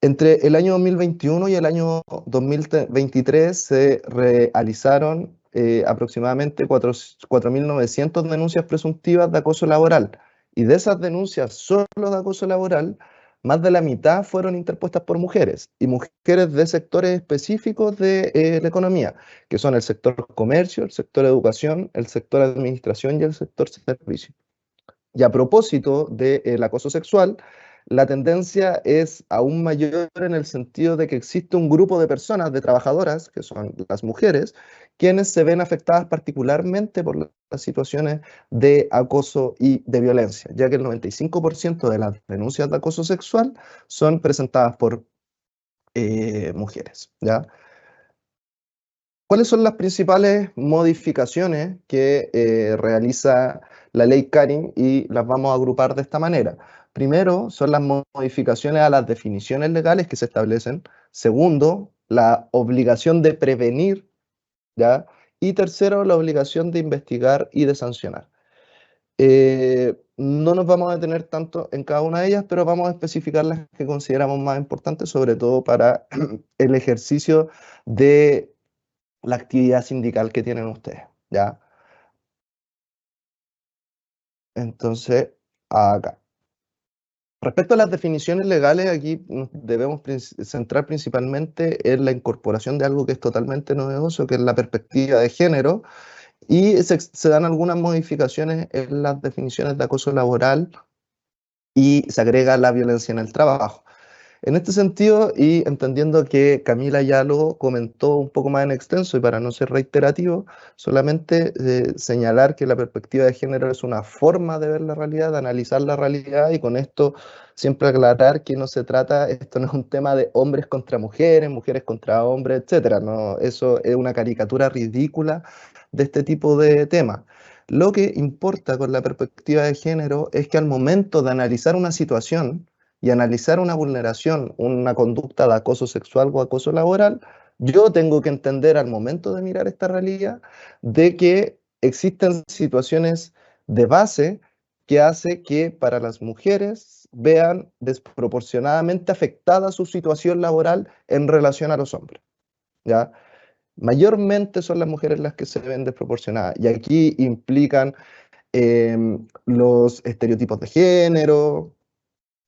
Entre el año 2021 y el año 2023 se realizaron aproximadamente 4.900 denuncias presuntivas de acoso laboral. Y de esas denuncias solo de acoso laboral, más de la mitad fueron interpuestas por mujeres, y mujeres de sectores específicos de la economía, que son el sector comercio, el sector educación, el sector administración y el sector servicio. Y a propósito del acoso sexual, la tendencia es aún mayor en el sentido de que existe un grupo de personas, de trabajadoras, que son las mujeres, quienes se ven afectadas particularmente por las situaciones de acoso y de violencia, ya que el 95% de las denuncias de acoso sexual son presentadas por mujeres, ¿ya? ¿Cuáles son las principales modificaciones que realiza la ley Carin? Y las vamos a agrupar de esta manera. Primero, son las modificaciones a las definiciones legales que se establecen. Segundo, la obligación de prevenir, ¿ya? Y tercero, la obligación de investigar y de sancionar. No nos vamos a detener tanto en cada una de ellas, pero vamos a especificar las que consideramos más importantes, sobre todo para el ejercicio de la actividad sindical que tienen ustedes, ¿ya? Entonces, acá. Respecto a las definiciones legales, aquí nos debemos centrar principalmente en la incorporación de algo que es totalmente novedoso, que es la perspectiva de género, y se dan algunas modificaciones en las definiciones de acoso laboral y se agrega la violencia en el trabajo. En este sentido, y entendiendo que Camila ya lo comentó un poco más en extenso, y para no ser reiterativo, solamente señalar que la perspectiva de género es una forma de ver la realidad, de analizar la realidad, y con esto siempre aclarar que no se trata, esto no es un tema de hombres contra mujeres, mujeres contra hombres, etc. No, eso es una caricatura ridícula de este tipo de temas. Lo que importa con la perspectiva de género es que al momento de analizar una situación, y analizar una vulneración, una conducta de acoso sexual o acoso laboral, yo tengo que entender al momento de mirar esta realidad de que existen situaciones de base que hace que para las mujeres vean desproporcionadamente afectada su situación laboral en relación a los hombres, ¿ya? Mayormente son las mujeres las que se ven desproporcionadas, y aquí implican los estereotipos de género,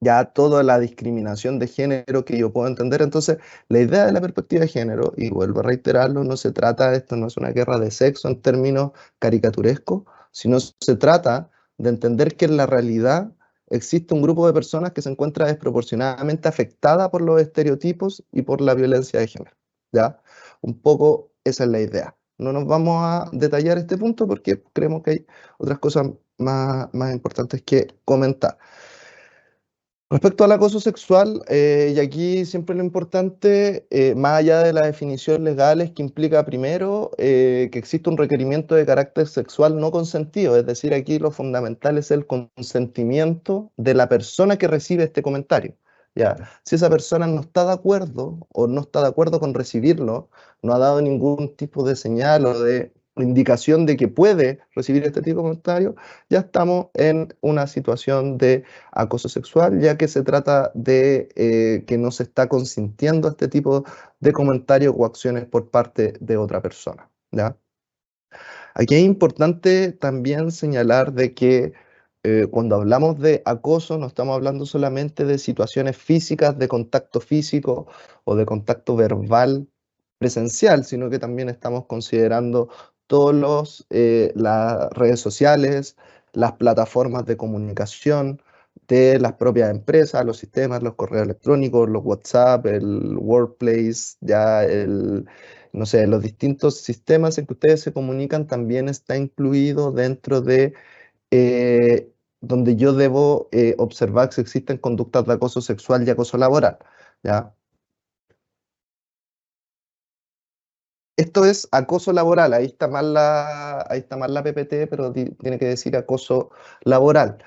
ya toda la discriminación de género que yo puedo entender. Entonces, la idea de la perspectiva de género, y vuelvo a reiterarlo, no se trata, esto no es una guerra de sexo en términos caricaturescos, sino se trata de entender que en la realidad existe un grupo de personas que se encuentra desproporcionadamente afectada por los estereotipos y por la violencia de género, ¿ya? Un poco esa es la idea. No nos vamos a detallar este punto porque creemos que hay otras cosas más importantes que comentar. Respecto al acoso sexual, y aquí siempre lo importante, más allá de la definición legal, es que implica primero que existe un requerimiento de carácter sexual no consentido, es decir, aquí lo fundamental es el consentimiento de la persona que recibe este comentario. Ya, si esa persona no está de acuerdo o no está de acuerdo con recibirlo, no ha dado ningún tipo de señal o de indicación de que puede recibir este tipo de comentario, ya estamos en una situación de acoso sexual, ya que se trata de que no se está consintiendo este tipo de comentarios o acciones por parte de otra persona, ¿ya? Aquí es importante también señalar de que cuando hablamos de acoso no estamos hablando solamente de situaciones físicas, de contacto físico o de contacto verbal presencial, sino que también estamos considerando todas las redes sociales, las plataformas de comunicación de las propias empresas, los sistemas, los correos electrónicos, los WhatsApp, el Workplace, ya no sé, los distintos sistemas en que ustedes se comunican también está incluido dentro de donde yo debo observar si existen conductas de acoso sexual y acoso laboral, ¿ya? Esto es acoso laboral, ahí está mal la PPT, pero tiene que decir acoso laboral.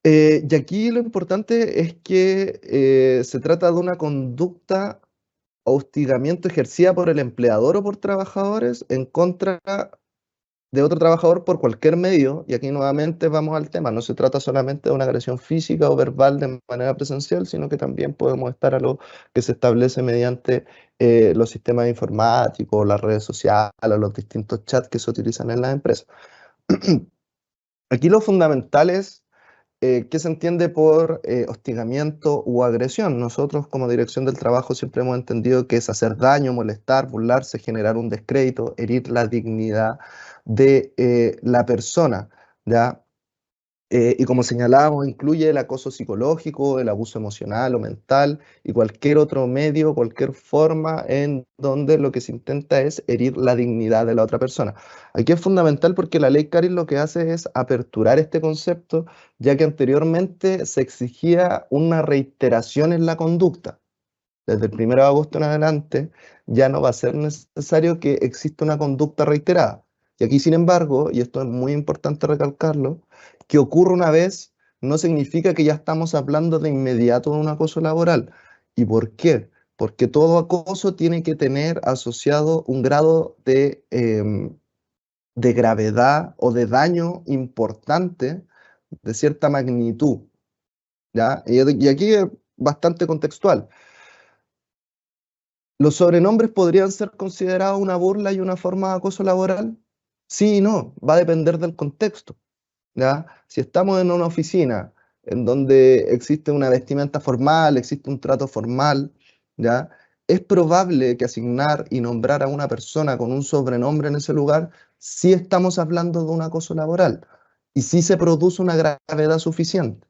Y aquí lo importante es que se trata de una conducta o hostigamiento ejercida por el empleador o por trabajadores en contra de otro trabajador por cualquier medio, y aquí nuevamente vamos al tema, no se trata solamente de una agresión física o verbal de manera presencial, sino que también podemos estar a lo que se establece mediante los sistemas informáticos, las redes sociales, los distintos chats que se utilizan en las empresas. Aquí lo fundamental es ¿qué se entiende por hostigamiento u agresión? Nosotros como Dirección del Trabajo siempre hemos entendido que es hacer daño, molestar, burlarse, generar un descrédito, herir la dignidad de la persona, ¿ya? Y como señalábamos, incluye el acoso psicológico, el abuso emocional o mental y cualquier otro medio, cualquier forma en donde lo que se intenta es herir la dignidad de la otra persona. Aquí es fundamental porque la ley Caris lo que hace es aperturar este concepto, ya que anteriormente se exigía una reiteración en la conducta. Desde el 1 de agosto en adelante ya no va a ser necesario que exista una conducta reiterada. Y aquí, sin embargo, y esto es muy importante recalcarlo, que ocurra una vez no significa que ya estamos hablando de inmediato de un acoso laboral. ¿Y por qué? Porque todo acoso tiene que tener asociado un grado de gravedad o de daño importante de cierta magnitud, ¿ya? Y aquí es bastante contextual. ¿Los sobrenombres podrían ser considerados una burla y una forma de acoso laboral? Sí y no, va a depender del contexto, ¿ya? Si estamos en una oficina en donde existe una vestimenta formal, existe un trato formal, ¿ya? Es probable que asignar y nombrar a una persona con un sobrenombre en ese lugar, sí estamos hablando de un acoso laboral y sí se produce una gravedad suficiente,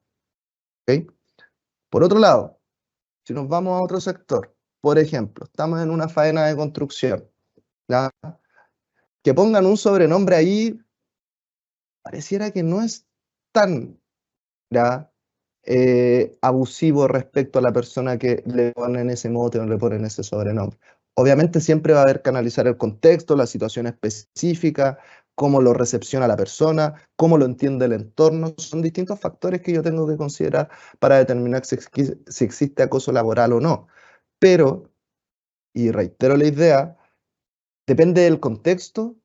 ¿ok? Por otro lado, si nos vamos a otro sector, por ejemplo, estamos en una faena de construcción, ¿ya? Que pongan un sobrenombre ahí, pareciera que no es tan, ¿ya? Abusivo respecto a la persona que le ponen ese mote o le ponen ese sobrenombre. Obviamente siempre va a haber que analizar el contexto, la situación específica, cómo lo recepciona la persona, cómo lo entiende el entorno. Son distintos factores que yo tengo que considerar para determinar si existe acoso laboral o no. Pero, y reitero la idea, depende del contexto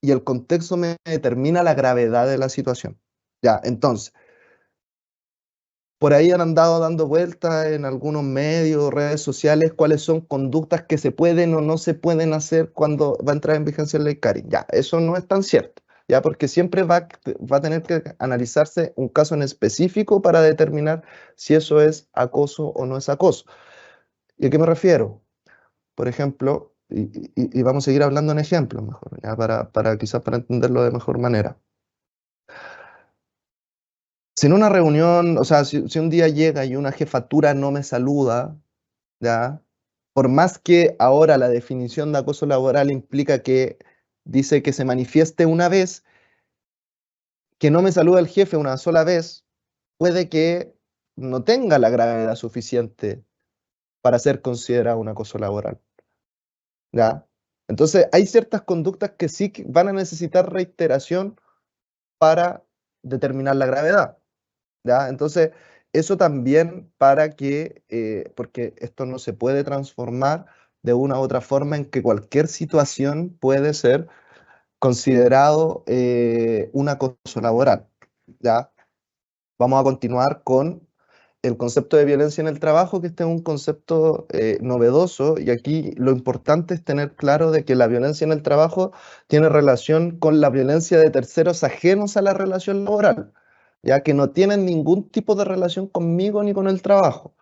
y el contexto me determina la gravedad de la situación. Ya, entonces, por ahí han andado dando vueltas en algunos medios, redes sociales, cuáles son conductas que se pueden o no se pueden hacer cuando va a entrar en vigencia la ley Caris. Ya, eso no es tan cierto, ya, porque siempre va a tener que analizarse un caso en específico para determinar si eso es acoso o no es acoso. ¿Y a qué me refiero? Por ejemplo, y vamos a seguir hablando en ejemplos mejor, ¿ya? Quizás para entenderlo de mejor manera. Si en una reunión, o sea, si un día llega y una jefatura no me saluda, ¿ya? Por más que ahora la definición de acoso laboral implica que dice que se manifieste una vez, que no me saluda el jefe una sola vez, puede que no tenga la gravedad suficiente para ser considerado un acoso laboral, ¿ya? Entonces, hay ciertas conductas que sí van a necesitar reiteración para determinar la gravedad, ¿ya? Entonces, eso también para que, porque esto no se puede transformar de una u otra forma en que cualquier situación puede ser considerado un acoso laboral, ¿ya? Vamos a continuar con el concepto de violencia en el trabajo, que este es un concepto novedoso, y aquí lo importante es tener claro de que la violencia en el trabajo tiene relación con la violencia de terceros ajenos a la relación laboral, ya que no tienen ningún tipo de relación conmigo ni con el trabajo,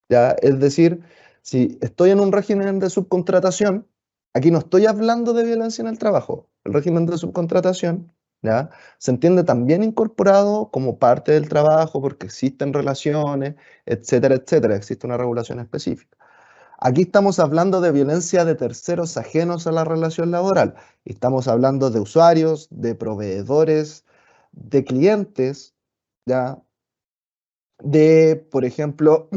¿ya? Es decir, si estoy en un régimen de subcontratación, aquí no estoy hablando de violencia en el trabajo, el régimen de subcontratación, ¿ya? Se entiende también incorporado como parte del trabajo porque existen relaciones, etcétera, etcétera, existe una regulación específica. Aquí estamos hablando de violencia de terceros ajenos a la relación laboral. Estamos hablando de usuarios, de proveedores, de clientes, ¿ya? De, por ejemplo,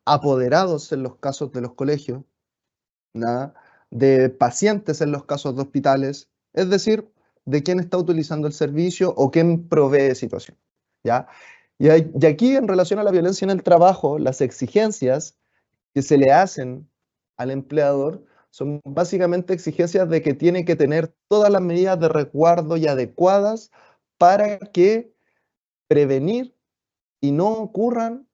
apoderados en los casos de los colegios, ¿ya? De pacientes en los casos de hospitales, es decir, de quién está utilizando el servicio o quién provee situación, ¿ya? Y aquí, en relación a la violencia en el trabajo, las exigencias que se le hacen al empleador son básicamente exigencias de que tiene que tener todas las medidas de resguardo y adecuadas para que prevenir y no ocurran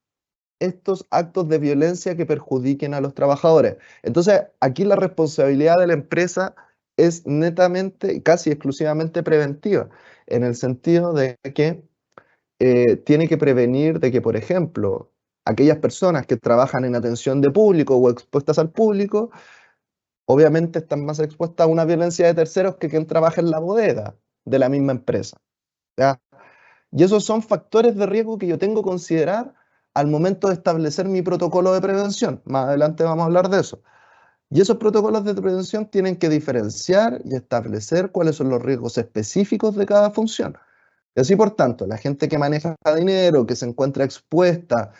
estos actos de violencia que perjudiquen a los trabajadores. Entonces, aquí la responsabilidad de la empresa es netamente, casi exclusivamente preventiva, en el sentido de que tiene que prevenir de que, por ejemplo, aquellas personas que trabajan en atención de público o expuestas al público, obviamente están más expuestas a una violencia de terceros que quien trabaja en la bodega de la misma empresa, ¿ya? Y esos son factores de riesgo que yo tengo que considerar al momento de establecer mi protocolo de prevención. Más adelante vamos a hablar de eso. Y esos protocolos de prevención tienen que diferenciar y establecer cuáles son los riesgos específicos de cada función. Y así, por tanto, la gente que maneja dinero, que se encuentra expuesta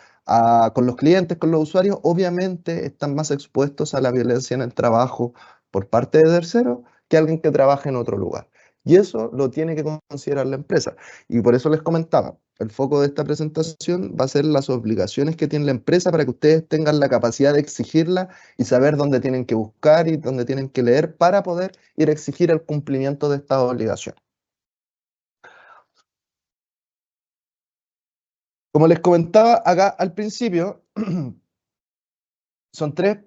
con los clientes, con los usuarios, obviamente están más expuestos a la violencia en el trabajo por parte de terceros que alguien que trabaja en otro lugar. Y eso lo tiene que considerar la empresa. Y por eso les comentaba, el foco de esta presentación va a ser las obligaciones que tiene la empresa para que ustedes tengan la capacidad de exigirla y saber dónde tienen que buscar y dónde tienen que leer para poder ir a exigir el cumplimiento de estas obligaciones. Como les comentaba acá al principio, son tres,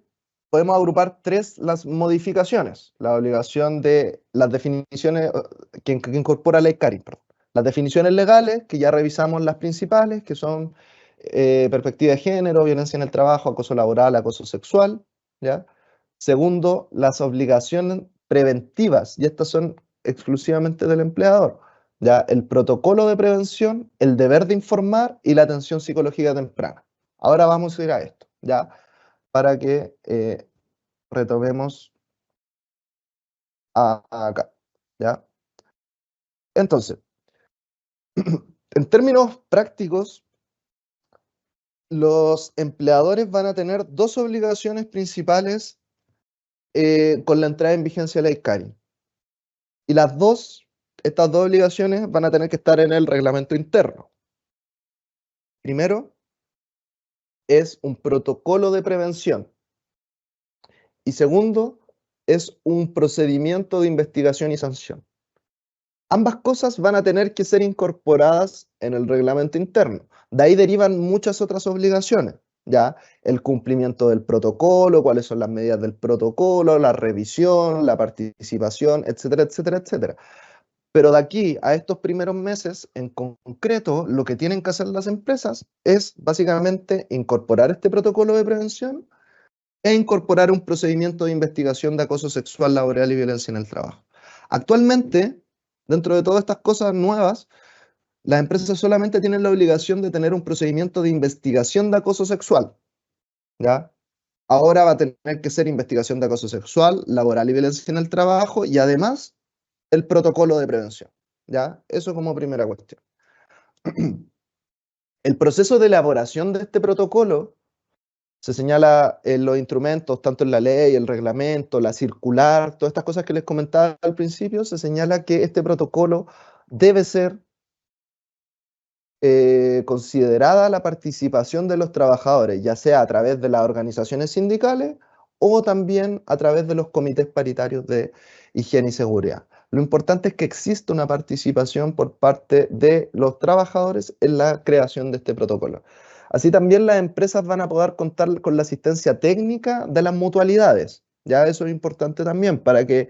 podemos agrupar tres las modificaciones. La obligación de las definiciones que incorpora la ley CARI, perdón. Las definiciones legales, que ya revisamos las principales, que son perspectiva de género, violencia en el trabajo, acoso laboral, acoso sexual, ¿ya? Segundo, las obligaciones preventivas, y estas son exclusivamente del empleador. ¿Ya? El protocolo de prevención, el deber de informar y la atención psicológica temprana. Ahora vamos a ir a esto, ¿ya? Para que retomemos acá, ¿ya? Entonces, en términos prácticos, los empleadores van a tener dos obligaciones principales con la entrada en vigencia de la ley CARI. Y estas dos obligaciones van a tener que estar en el reglamento interno. Primero, es un protocolo de prevención. Y segundo, es un procedimiento de investigación y sanción. Ambas cosas van a tener que ser incorporadas en el reglamento interno. De ahí derivan muchas otras obligaciones, ¿ya? El cumplimiento del protocolo, cuáles son las medidas del protocolo, la revisión, la participación, etcétera, etcétera, etcétera. Pero de aquí a estos primeros meses, en concreto, lo que tienen que hacer las empresas es básicamente incorporar este protocolo de prevención e incorporar un procedimiento de investigación de acoso sexual, laboral y violencia en el trabajo. Actualmente, dentro de todas estas cosas nuevas, las empresas solamente tienen la obligación de tener un procedimiento de investigación de acoso sexual, ¿ya? Ahora va a tener que ser investigación de acoso sexual, laboral y violencia en el trabajo y además el protocolo de prevención, ¿ya? Eso como primera cuestión. El proceso de elaboración de este protocolo se señala en los instrumentos, tanto en la ley, el reglamento, la circular, todas estas cosas que les comentaba al principio, se señala que este protocolo debe ser considerada la participación de los trabajadores, ya sea a través de las organizaciones sindicales o también a través de los comités paritarios de higiene y seguridad. Lo importante es que exista una participación por parte de los trabajadores en la creación de este protocolo. Así también las empresas van a poder contar con la asistencia técnica de las mutualidades. Ya eso es importante también para que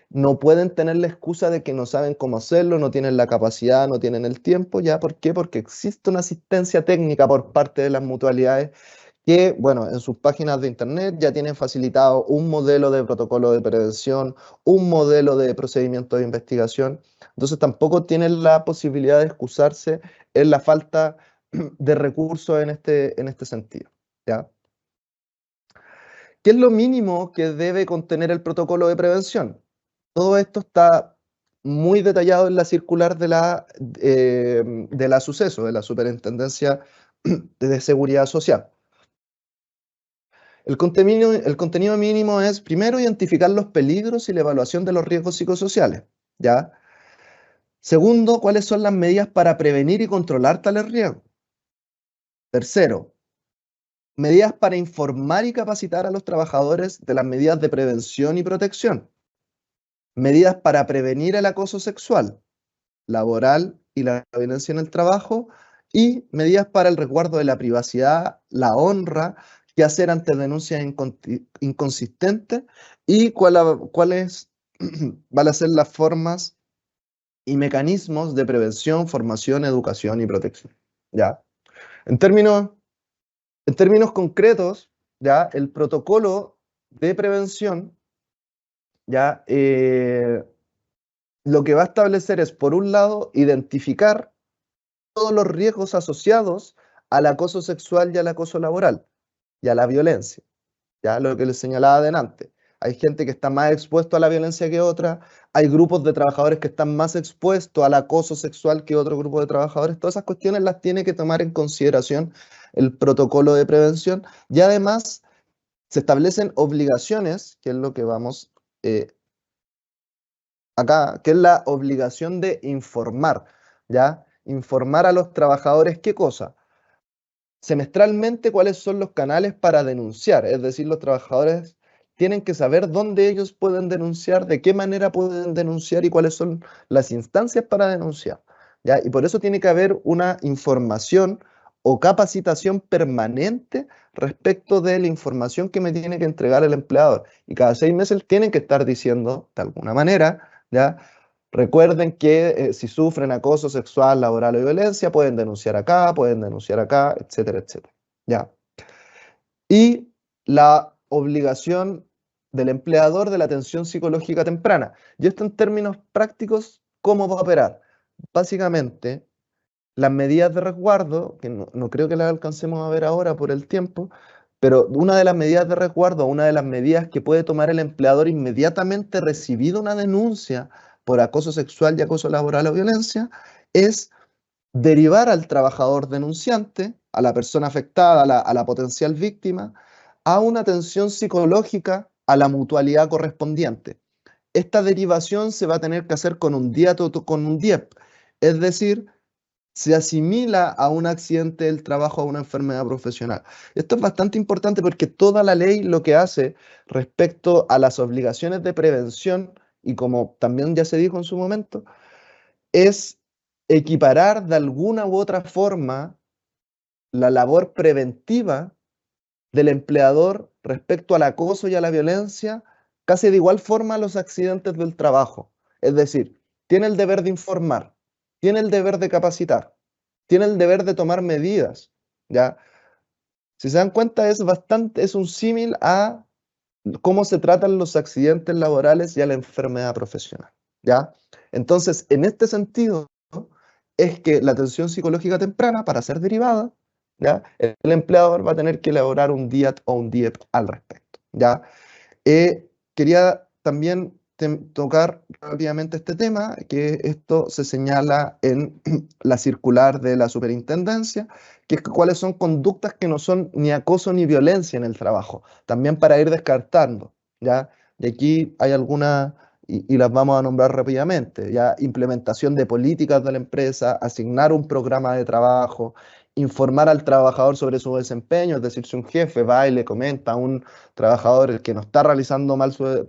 no pueden tener la excusa de que no saben cómo hacerlo, no tienen la capacidad, no tienen el tiempo. ¿Ya? ¿Por qué? Porque existe una asistencia técnica por parte de las mutualidades que, bueno, en sus páginas de internet ya tienen facilitado un modelo de protocolo de prevención, un modelo de procedimiento de investigación. Entonces tampoco tienen la posibilidad de excusarse en la falta de recursos en este sentido, ¿ya? ¿Qué es lo mínimo que debe contener el protocolo de prevención? Todo esto está muy detallado en la circular de la Suceso, de la Superintendencia de Seguridad Social. El contenido mínimo es, primero, identificar los peligros y la evaluación de los riesgos psicosociales, ¿ya? Segundo, cuáles son las medidas para prevenir y controlar tales riesgos. Tercero, medidas para informar y capacitar a los trabajadores de las medidas de prevención y protección, medidas para prevenir el acoso sexual, laboral y la violencia en el trabajo, y medidas para el resguardo de la privacidad, la honra, qué hacer ante denuncias inconsistentes y cuáles van a ser las formas y mecanismos de prevención, formación, educación y protección. ¿Ya? En términos concretos, ¿ya? El protocolo de prevención, ¿ya? Lo que va a establecer es, por un lado, identificar todos los riesgos asociados al acoso sexual y al acoso laboral y a la violencia, ya lo que les señalaba adelante. Hay gente que está más expuesto a la violencia que otra, hay grupos de trabajadores que están más expuestos al acoso sexual que otro grupo de trabajadores. Todas esas cuestiones las tiene que tomar en consideración el protocolo de prevención, y además se establecen obligaciones, que es lo que vamos acá, que es la obligación de informar, ¿ya? Informar a los trabajadores, ¿qué cosa? Semestralmente, cuáles son los canales para denunciar, es decir, los trabajadores tienen que saber dónde ellos pueden denunciar, de qué manera pueden denunciar y cuáles son las instancias para denunciar, ¿ya? Y por eso tiene que haber una información o capacitación permanente respecto de la información que me tiene que entregar el empleador. Y cada 6 meses tienen que estar diciendo, de alguna manera, ¿ya? Recuerden que si sufren acoso sexual, laboral o violencia, pueden denunciar acá, etcétera, etcétera. ¿Ya? Y la obligación del empleador de la atención psicológica temprana. Y esto en términos prácticos, ¿cómo va a operar? Básicamente, las medidas de resguardo, que no creo que las alcancemos a ver ahora por el tiempo, pero una de las medidas de resguardo, una de las medidas que puede tomar el empleador inmediatamente recibido una denuncia por acoso sexual y acoso laboral o violencia, es derivar al trabajador denunciante, a la persona afectada, a la potencial víctima, a una atención psicológica a la mutualidad correspondiente. Esta derivación se va a tener que hacer con un DIAT o con un DIEP, es decir, se asimila a un accidente del trabajo, a una enfermedad profesional. Esto es bastante importante porque toda la ley lo que hace respecto a las obligaciones de prevención, y como también ya se dijo en su momento, es equiparar de alguna u otra forma la labor preventiva del empleador respecto al acoso y a la violencia, casi de igual forma a los accidentes del trabajo. Es decir, tiene el deber de informar, tiene el deber de capacitar, tiene el deber de tomar medidas, ¿ya? Si se dan cuenta, es un símil a cómo se tratan los accidentes laborales y a la enfermedad profesional, ¿ya? Entonces, en este sentido, es que la atención psicológica temprana, para ser derivada, ¿ya? El empleador va a tener que elaborar un DIAT o un DIEP al respecto, ¿ya? Quería también tocar rápidamente este tema, que esto se señala en la circular de la superintendencia, que es cuáles son conductas que no son ni acoso ni violencia en el trabajo, también para ir descartando, ¿ya? Y aquí hay algunas, y las vamos a nombrar rápidamente, ¿ya? Implementación de políticas de la empresa, asignar un programa de trabajo, informar al trabajador sobre su desempeño, es decir, si un jefe va y le comenta a un trabajador que no está realizando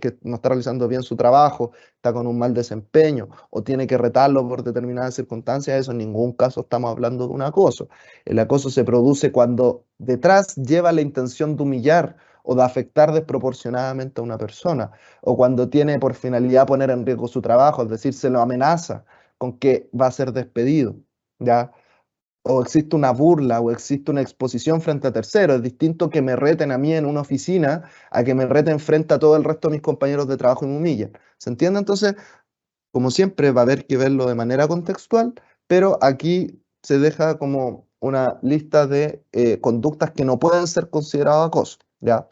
que no está realizando bien su trabajo, está con un mal desempeño o tiene que retarlo por determinadas circunstancias, eso en ningún caso estamos hablando de un acoso. El acoso se produce cuando detrás lleva la intención de humillar o de afectar desproporcionadamente a una persona, o cuando tiene por finalidad poner en riesgo su trabajo, es decir, se lo amenaza con que va a ser despedido, ¿ya? O existe una burla o existe una exposición frente a terceros. Es distinto que me reten a mí en una oficina a que me reten frente a todo el resto de mis compañeros de trabajo y me humillen. ¿Se entiende? Entonces, como siempre, va a haber que verlo de manera contextual, pero aquí se deja como una lista de conductas que no pueden ser consideradas acoso, ¿ya?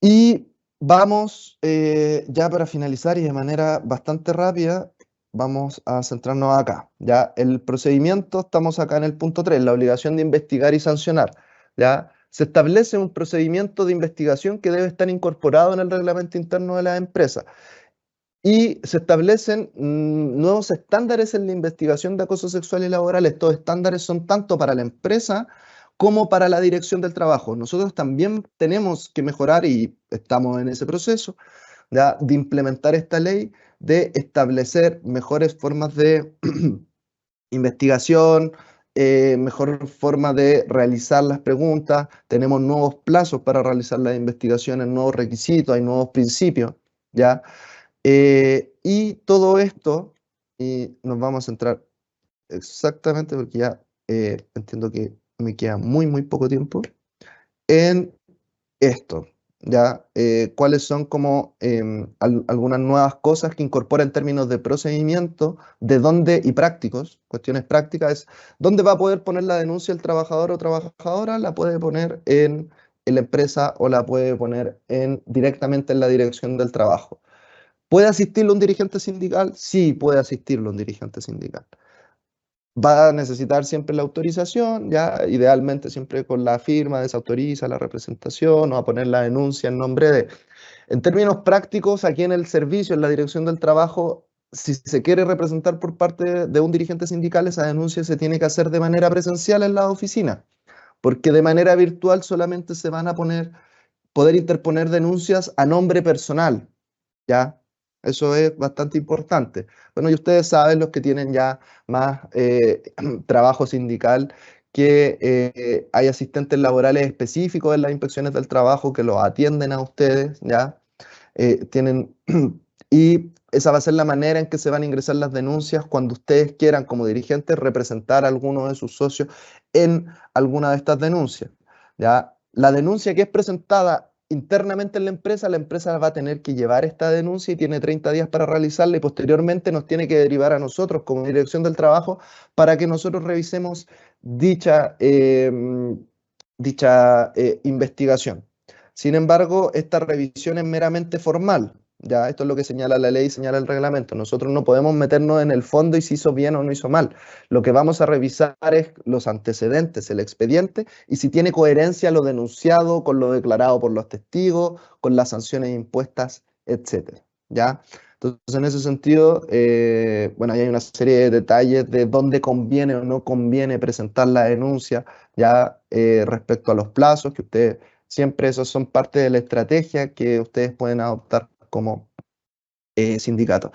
Y vamos, ya para finalizar y de manera bastante rápida, vamos a centrarnos acá, ¿ya? El procedimiento, estamos acá en el punto 3, la obligación de investigar y sancionar, ¿ya? Se establece un procedimiento de investigación que debe estar incorporado en el reglamento interno de la empresa. Y se establecen nuevos estándares en la investigación de acoso sexual y laboral. Estos estándares son tanto para la empresa como para la dirección del trabajo. Nosotros también tenemos que mejorar, y estamos en ese proceso, ¿ya?, de implementar esta ley, de establecer mejores formas de investigación, mejor forma de realizar las preguntas. Tenemos nuevos plazos para realizar las investigaciones, nuevos requisitos, hay nuevos principios, ¿ya? Y todo esto, y nos vamos a centrar exactamente, porque ya entiendo que me queda muy poco tiempo, en esto, ¿ya? ¿Cuáles son como algunas nuevas cosas que incorpora en términos de procedimiento, de dónde, y prácticos, cuestiones prácticas, es dónde va a poder poner la denuncia el trabajador o trabajadora? La puede poner en la empresa o la puede poner directamente en la dirección del trabajo. ¿Puede asistirlo un dirigente sindical? Sí, puede asistirlo un dirigente sindical. Va a necesitar siempre la autorización, ya idealmente siempre con la firma, desautoriza la representación, o a poner la denuncia en nombre de. En términos prácticos, aquí en el servicio, en la dirección del trabajo, si se quiere representar por parte de un dirigente sindical, esa denuncia se tiene que hacer de manera presencial en la oficina, porque de manera virtual solamente se van a poder interponer denuncias a nombre personal, ¿ya? Eso es bastante importante. Bueno, y ustedes saben, los que tienen ya más trabajo sindical, que hay asistentes laborales específicos en las inspecciones del trabajo que los atienden a ustedes, ¿ya? Y esa va a ser la manera en que se van a ingresar las denuncias cuando ustedes quieran, como dirigentes, representar a alguno de sus socios en alguna de estas denuncias, ¿ya? La denuncia que es presentada internamente en la empresa va a tener que llevar esta denuncia y tiene 30 días para realizarla, y posteriormente nos tiene que derivar a nosotros como dirección del trabajo para que nosotros revisemos dicha investigación. Sin embargo, esta revisión es meramente formal, ¿ya? Esto es lo que señala la ley y señala el reglamento. Nosotros no podemos meternos en el fondo y si hizo bien o no hizo mal. Lo que vamos a revisar es los antecedentes, el expediente, y si tiene coherencia lo denunciado con lo declarado por los testigos, con las sanciones impuestas, etcétera, ¿ya? Entonces, en ese sentido, bueno, ahí hay una serie de detalles de dónde conviene o no conviene presentar la denuncia, ya respecto a los plazos, que ustedes siempre, esos son parte de la estrategia que ustedes pueden adoptar como sindicato.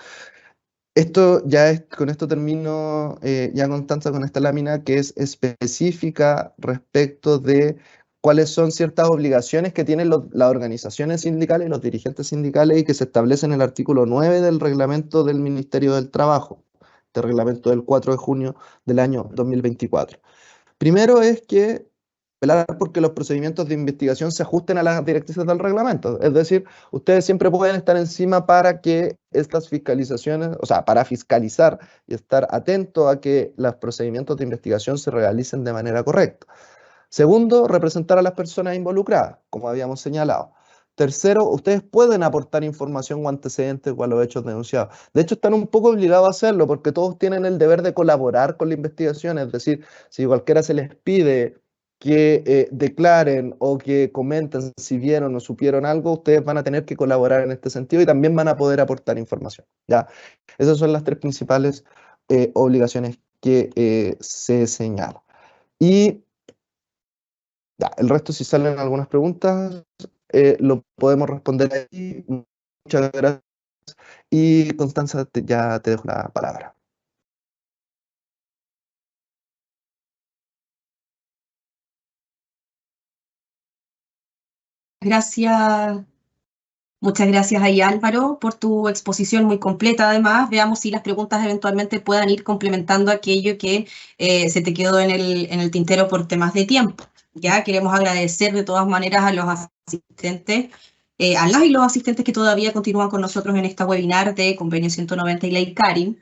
Esto ya es, con esto termino, ya Constanza, con esta lámina que es específica respecto de cuáles son ciertas obligaciones que tienen las organizaciones sindicales y los dirigentes sindicales, y que se establece en el artículo 9 del reglamento del Ministerio del Trabajo, del reglamento del 4 de junio del año 2024. Primero es que velar porque los procedimientos de investigación se ajusten a las directrices del reglamento. Es decir, ustedes siempre pueden estar encima para que estas fiscalizaciones, o sea, para fiscalizar y estar atento a que los procedimientos de investigación se realicen de manera correcta. Segundo, representar a las personas involucradas, como habíamos señalado. Tercero, ustedes pueden aportar información o antecedentes o a los hechos denunciados. De hecho, están un poco obligados a hacerlo porque todos tienen el deber de colaborar con la investigación. Es decir, si cualquiera se les pide que declaren o que comenten si vieron o supieron algo, ustedes van a tener que colaborar en este sentido y también van a poder aportar información, ¿ya? Esas son las tres principales obligaciones que se señalan. Y ya, el resto, si salen algunas preguntas, lo podemos responder ahí. Muchas gracias. Y Constanza, ya te dejo la palabra. Gracias, muchas gracias ahí, Álvaro, por tu exposición muy completa. Además, veamos si las preguntas eventualmente puedan ir complementando aquello que se te quedó en el tintero por temas de tiempo. Ya queremos agradecer de todas maneras a los asistentes, a las y los asistentes que todavía continúan con nosotros en esta webinar de Convenio 190 y Ley Karin.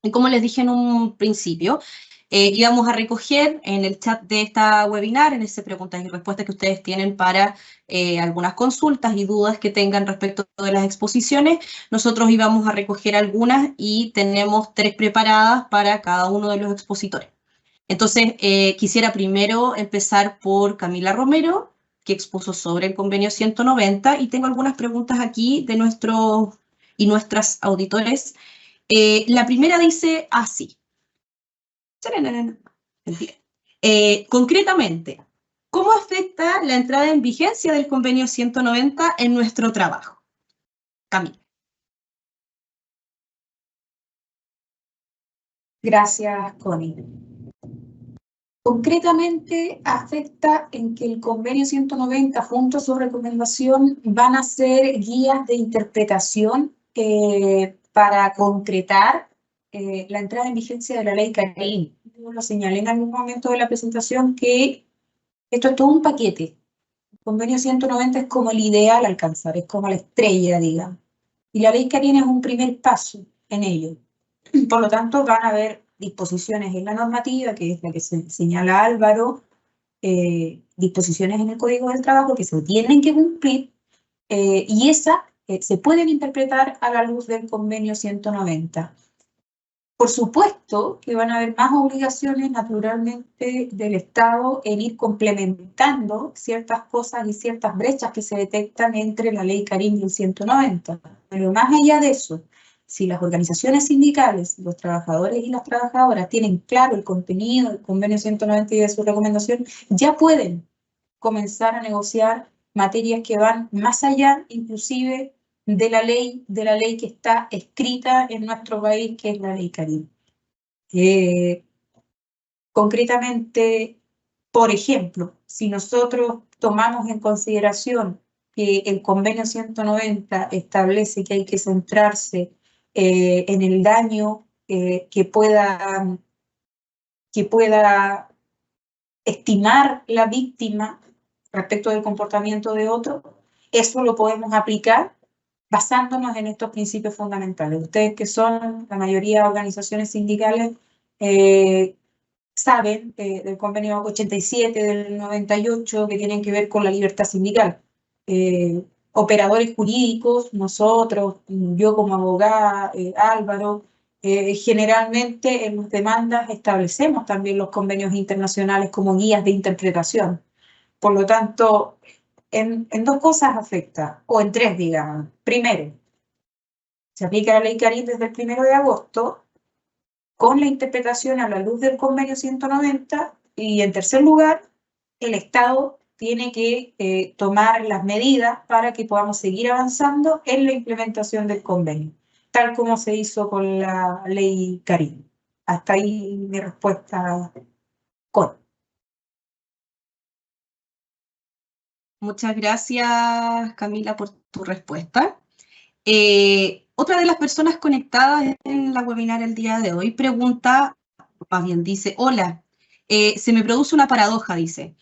Y como les dije en un principio, íbamos a recoger en el chat de esta webinar, en ese preguntas y respuestas que ustedes tienen para algunas consultas y dudas que tengan respecto de las exposiciones. Nosotros íbamos a recoger algunas y tenemos 3 preparadas para cada uno de los expositores. Entonces, quisiera primero empezar por Camila Romero, que expuso sobre el convenio 190, y tengo algunas preguntas aquí de nuestros y nuestras auditores. La primera dice así. Concretamente, ¿cómo afecta la entrada en vigencia del convenio 190 en nuestro trabajo? Camila. Gracias, Connie. Concretamente afecta en que el convenio 190 junto a su recomendación van a ser guías de interpretación para concretar la entrada en vigencia de la ley Karim. Yo lo señalé en algún momento de la presentación que esto es todo un paquete. El convenio 190 es como el ideal a alcanzar, es como la estrella, digamos. Y la ley Karim es un primer paso en ello. Por lo tanto, van a haber disposiciones en la normativa, que es la que se señala Álvaro, disposiciones en el Código del Trabajo que se tienen que cumplir, y esas se pueden interpretar a la luz del convenio 190. Por supuesto que van a haber más obligaciones naturalmente del Estado en ir complementando ciertas cosas y ciertas brechas que se detectan entre la ley Karim y el 190. Pero más allá de eso, si las organizaciones sindicales, los trabajadores y las trabajadoras tienen claro el contenido del convenio 190 y de su recomendación, ya pueden comenzar a negociar materias que van más allá, inclusive, de la ley que está escrita en nuestro país, que es la ley Karim. Concretamente, por ejemplo, si nosotros tomamos en consideración que el convenio 190 establece que hay que centrarse en el daño que pueda estimar la víctima respecto del comportamiento de otro, eso lo podemos aplicar basándonos en estos principios fundamentales. Ustedes que son la mayoría de organizaciones sindicales saben del convenio 87 del 98 que tienen que ver con la libertad sindical. Operadores jurídicos, nosotros, yo como abogada, Álvaro, generalmente en las demandas establecemos también los convenios internacionales como guías de interpretación. Por lo tanto, en dos cosas afecta, o en tres, digamos. Primero, se aplica la ley Karim desde el 1 de agosto, con la interpretación a la luz del convenio 190, y en tercer lugar, el Estado tiene que tomar las medidas para que podamos seguir avanzando en la implementación del convenio, tal como se hizo con la ley Karim. Hasta ahí mi respuesta, Con. Muchas gracias, Camila, por tu respuesta. Otra de las personas conectadas en la webinar el día de hoy pregunta, más bien dice, hola, se me produce una paradoja, dice,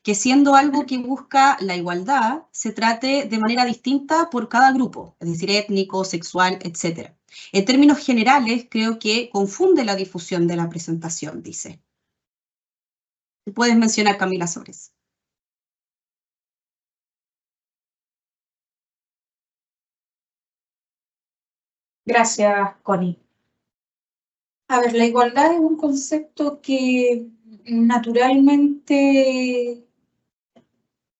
que siendo algo que busca la igualdad, se trate de manera distinta por cada grupo, es decir, étnico, sexual, etc. En términos generales, creo que confunde la difusión de la presentación, dice. ¿Puedes mencionar, Camila, sobre eso? Gracias, Connie. A ver, la igualdad es un concepto que naturalmente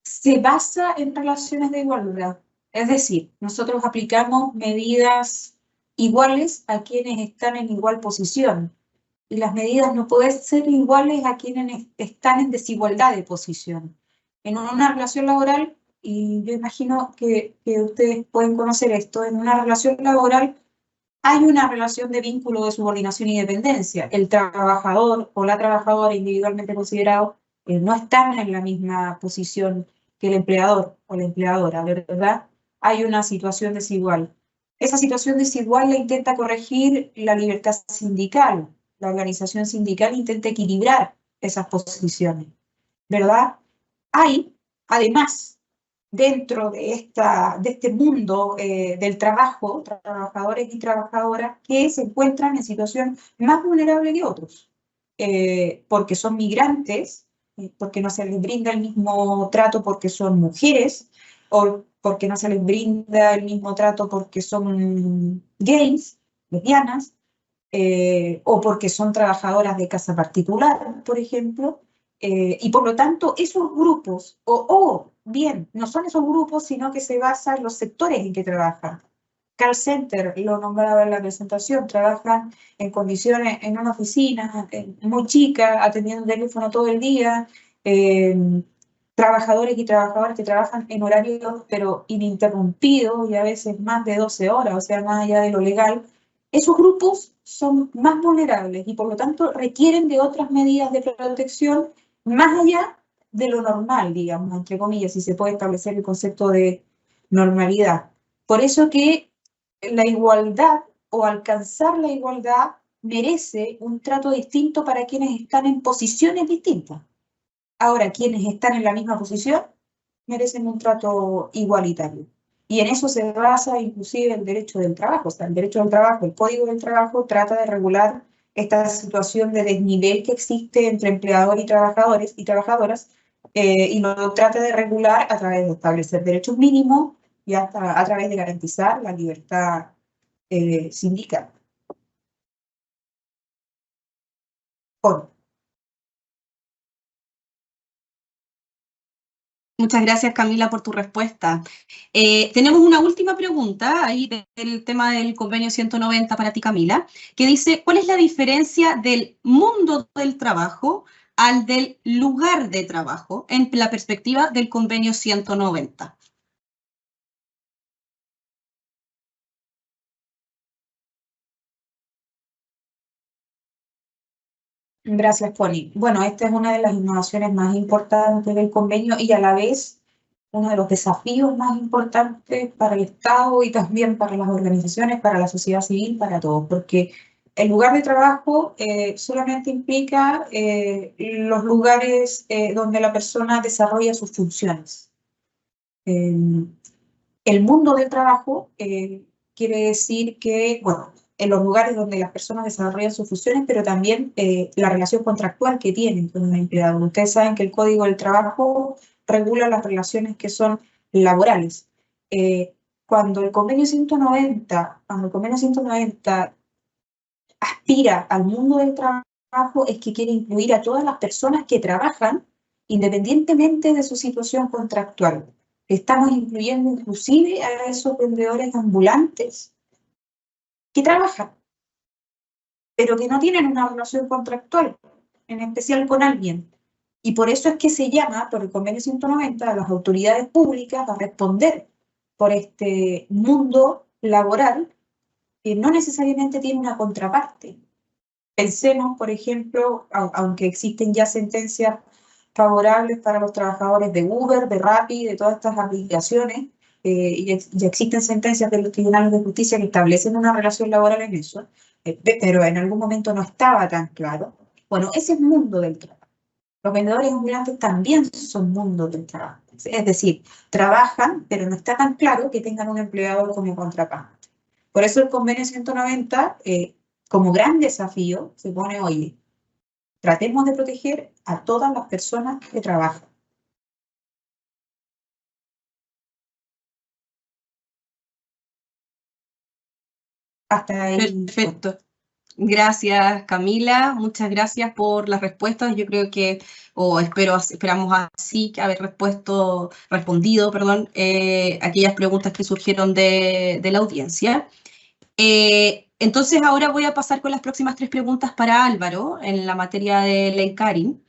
se basa en relaciones de igualdad. Es decir, nosotros aplicamos medidas iguales a quienes están en igual posición. Y las medidas no pueden ser iguales a quienes están en desigualdad de posición. En una relación laboral, y yo imagino que ustedes pueden conocer esto, en una relación laboral hay una relación de vínculo de subordinación y dependencia. El trabajador o la trabajadora individualmente considerado no están en la misma posición que el empleador o la empleadora, ¿verdad? Hay una situación desigual. Esa situación desigual la intenta corregir la libertad sindical. La organización sindical intenta equilibrar esas posiciones, ¿verdad? Hay, además, dentro de este mundo del trabajo, trabajadores y trabajadoras que se encuentran en situación más vulnerable que otros, porque son migrantes, porque no se les brinda el mismo trato porque son mujeres, o porque no se les brinda el mismo trato porque son gays, lesbianas, o porque son trabajadoras de casa particular, por ejemplo, y por lo tanto esos grupos, o bien, no son esos grupos, sino que se basan en los sectores en que trabajan. call center, lo nombraba en la presentación, trabajan en condiciones, en una oficina muy chica, atendiendo el teléfono todo el día, trabajadores y trabajadoras que trabajan en horarios pero ininterrumpidos y a veces más de 12 horas, o sea, más allá de lo legal. Esos grupos son más vulnerables y por lo tanto requieren de otras medidas de protección más allá de lo normal, digamos, entre comillas, si se puede establecer el concepto de normalidad. Por eso que la igualdad o alcanzar la igualdad merece un trato distinto para quienes están en posiciones distintas. Ahora, quienes están en la misma posición merecen un trato igualitario. Y en eso se basa inclusive el derecho del trabajo. O sea, el derecho del trabajo, el Código del Trabajo trata de regular esta situación de desnivel que existe entre empleadores y trabajadores y trabajadoras, y lo trata de regular a través de establecer derechos mínimos y hasta a través de garantizar la libertad sindical. Muchas gracias, Camila, por tu respuesta. Tenemos una última pregunta ahí del tema del convenio 190 para ti, Camila, que dice, ¿cuál es la diferencia del mundo del trabajo al del lugar de trabajo en la perspectiva del convenio 190? Gracias, Poli. Bueno, esta es una de las innovaciones más importantes del convenio y a la vez uno de los desafíos más importantes para el Estado y también para las organizaciones, para la sociedad civil, para todos, porque el lugar de trabajo solamente implica los lugares donde la persona desarrolla sus funciones. El mundo del trabajo quiere decir que, bueno, en los lugares donde las personas desarrollan sus funciones, pero también la relación contractual que tienen con un empleado. Ustedes saben que el Código del Trabajo regula las relaciones que son laborales. Cuando el convenio 190 aspira al mundo del trabajo, es que quiere incluir a todas las personas que trabajan independientemente de su situación contractual. Estamos incluyendo inclusive a esos vendedores ambulantes que trabajan, pero que no tienen una relación contractual, en especial con alguien. Y por eso es que se llama, por el convenio 190, a las autoridades públicas a responder por este mundo laboral que no necesariamente tiene una contraparte. Pensemos, por ejemplo, aunque existen ya sentencias favorables para los trabajadores de Uber, de Rappi, de todas estas aplicaciones, y ya existen sentencias de los tribunales de justicia que establecen una relación laboral en eso, pero en algún momento no estaba tan claro. Bueno, ese es mundo del trabajo. Los vendedores ambulantes también son mundo del trabajo. Es decir, trabajan, pero no está tan claro que tengan un empleador como contraparte. Por eso el convenio 190, como gran desafío, se pone, oye, tratemos de proteger a todas las personas que trabajan. Hasta ahí. Perfecto. Gracias, Camila. Muchas gracias por las respuestas. Yo creo que, esperamos así haber respondido, aquellas preguntas que surgieron de la audiencia. Entonces, ahora voy a pasar con las próximas 3 preguntas para Álvaro en la materia del ENCARIM.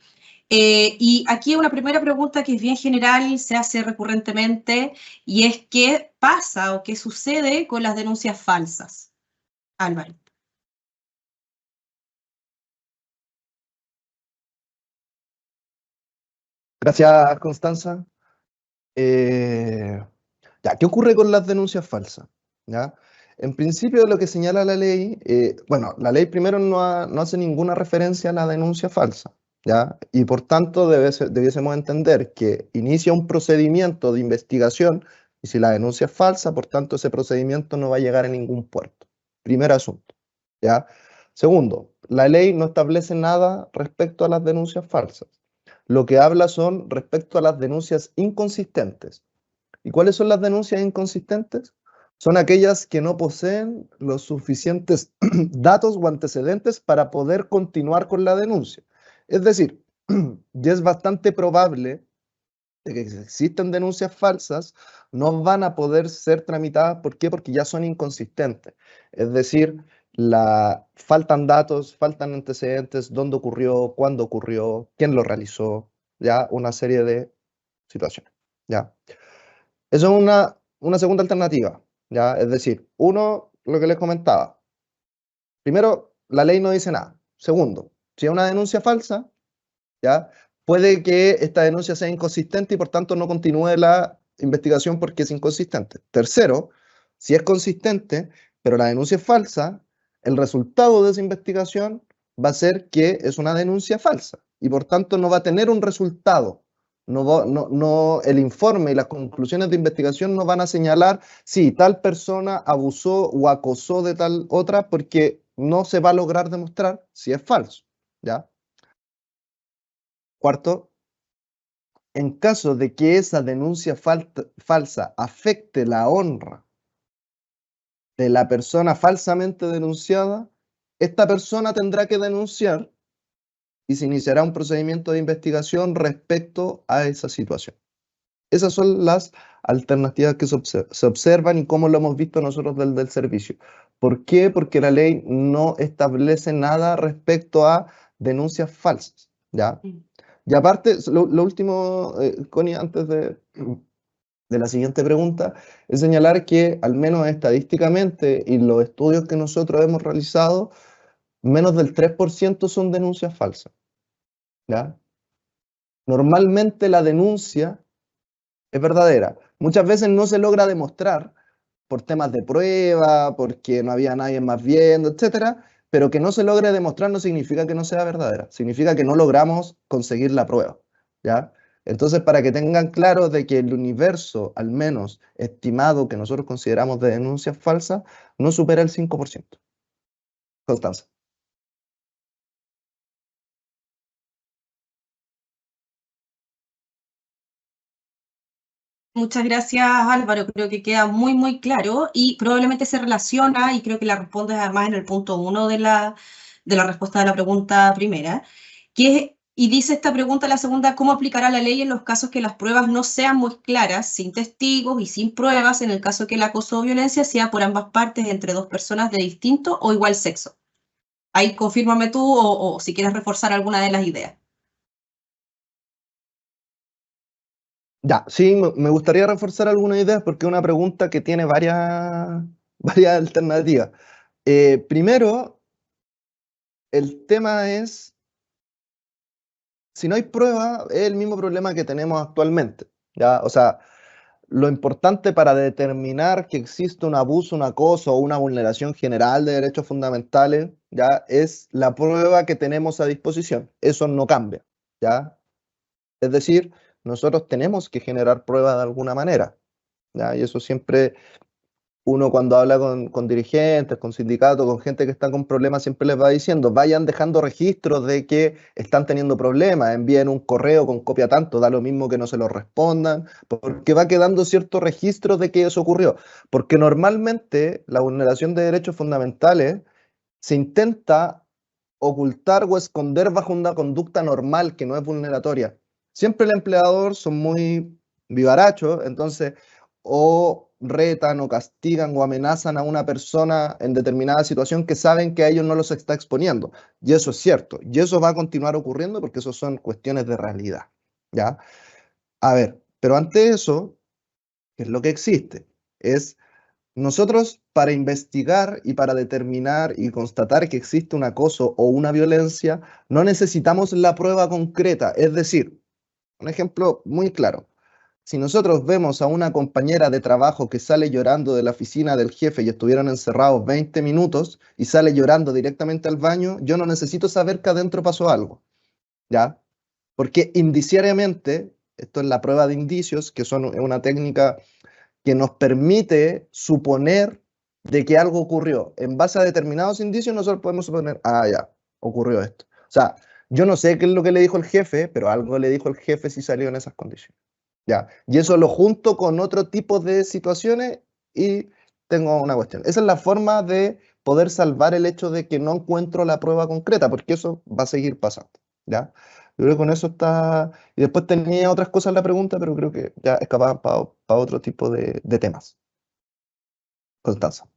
Y aquí una primera pregunta que es bien general, se hace recurrentemente, y es ¿qué pasa o qué sucede con las denuncias falsas? Álvaro. Gracias, Constanza. ¿Qué ocurre con las denuncias falsas? ¿Ya? En principio, lo que señala la ley, la ley primero no hace ninguna referencia a la denuncia falsa, ¿ya? Y por tanto debiésemos entender que inicia un procedimiento de investigación y si la denuncia es falsa, por tanto ese procedimiento no va a llegar a ningún puerto. Primer asunto, ¿ya? Segundo, la ley no establece nada respecto a las denuncias falsas. Lo que habla son respecto a las denuncias inconsistentes. ¿Y cuáles son las denuncias inconsistentes? Son aquellas que no poseen los suficientes datos o antecedentes para poder continuar con la denuncia. Es decir, ya es bastante probable de que existen denuncias falsas, no van a poder ser tramitadas. ¿Por qué? Porque ya son inconsistentes. Es decir, faltan datos, faltan antecedentes, dónde ocurrió, cuándo ocurrió, quién lo realizó, ya una serie de situaciones. ¿Ya? Eso es una segunda alternativa. ¿Ya? Es decir, uno, lo que les comentaba. Primero, la ley no dice nada. Segundo, si es una denuncia falsa, ¿ya? Puede que esta denuncia sea inconsistente y por tanto no continúe la investigación porque es inconsistente. Tercero, si es consistente, pero la denuncia es falsa, el resultado de esa investigación va a ser que es una denuncia falsa y por tanto no va a tener un resultado. El informe y las conclusiones de investigación no van a señalar si tal persona abusó o acosó de tal otra, porque no se va a lograr demostrar si es falso. ¿Ya? Cuarto, en caso de que esa denuncia falsa afecte la honra de la persona falsamente denunciada, esta persona tendrá que denunciar y se iniciará un procedimiento de investigación respecto a esa situación. Esas son las alternativas que se observan y cómo lo hemos visto nosotros del servicio. ¿Por qué? Porque la ley no establece nada respecto a denuncias falsas, ¿ya? Y aparte, lo último, Connie, antes de la siguiente pregunta, es señalar que, al menos estadísticamente, y los estudios que nosotros hemos realizado, menos del 3% son denuncias falsas. ¿Ya? Normalmente la denuncia es verdadera. Muchas veces no se logra demostrar por temas de prueba, porque no había nadie más viendo, etcétera, pero que no se logre demostrar no significa que no sea verdadera, significa que no logramos conseguir la prueba, ¿ya? Entonces, para que tengan claro de que el universo, al menos estimado que nosotros consideramos de denuncias falsas, no supera el 5%. Constanza. Muchas gracias, Álvaro. Creo que queda muy, muy claro y probablemente se relaciona, y creo que la respondes además en el punto 1 de la respuesta de la pregunta primera, y dice esta pregunta, la segunda: ¿cómo aplicará la ley en los casos que las pruebas no sean muy claras, sin testigos y sin pruebas, en el caso que el acoso o violencia sea por ambas partes entre dos personas de distinto o igual sexo? Ahí confírmame tú o si quieres reforzar alguna de las ideas. Ya, sí, me gustaría reforzar algunas ideas porque es una pregunta que tiene varias alternativas. Primero, el tema es, si no hay prueba, es el mismo problema que tenemos actualmente, ¿ya? O sea, lo importante para determinar que existe un abuso, un acoso o una vulneración general de derechos fundamentales, ¿ya? Es la prueba que tenemos a disposición. Eso no cambia, ¿ya? Es decir, nosotros tenemos que generar prueba de alguna manera, ¿ya? Y eso siempre, uno cuando habla con dirigentes, con sindicatos, con gente que está con problemas, siempre les va diciendo, vayan dejando registros de que están teniendo problemas, envíen un correo con copia tanto, da lo mismo que no se lo respondan, porque va quedando cierto registro de que eso ocurrió. Porque normalmente la vulneración de derechos fundamentales se intenta ocultar o esconder bajo una conducta normal que no es vulneratoria. Siempre el empleador son muy vivarachos, entonces o retan o castigan o amenazan a una persona en determinada situación que saben que a ellos no los está exponiendo. Y eso es cierto. Y eso va a continuar ocurriendo porque eso son cuestiones de realidad, ¿ya? A ver, pero ante eso, ¿qué es lo que existe? Es nosotros, para investigar y para determinar y constatar que existe un acoso o una violencia, no necesitamos la prueba concreta. Es decir, un ejemplo muy claro. Si nosotros vemos a una compañera de trabajo que sale llorando de la oficina del jefe y estuvieron encerrados 20 minutos y sale llorando directamente al baño, yo no necesito saber que adentro pasó algo, ¿ya? Porque indiciariamente, esto es la prueba de indicios, que son una técnica que nos permite suponer de que algo ocurrió. En base a determinados indicios nosotros podemos suponer, ah, ya, ocurrió esto. O sea, yo no sé qué es lo que le dijo el jefe, pero algo le dijo el jefe si salió en esas condiciones. ¿Ya? Y eso lo junto con otro tipo de situaciones y tengo una cuestión. Esa es la forma de poder salvar el hecho de que no encuentro la prueba concreta, porque eso va a seguir pasando. ¿ya? Yo creo que con eso está... Y después tenía otras cosas en la pregunta, pero creo que ya escapaban para otro tipo de temas. Constanza.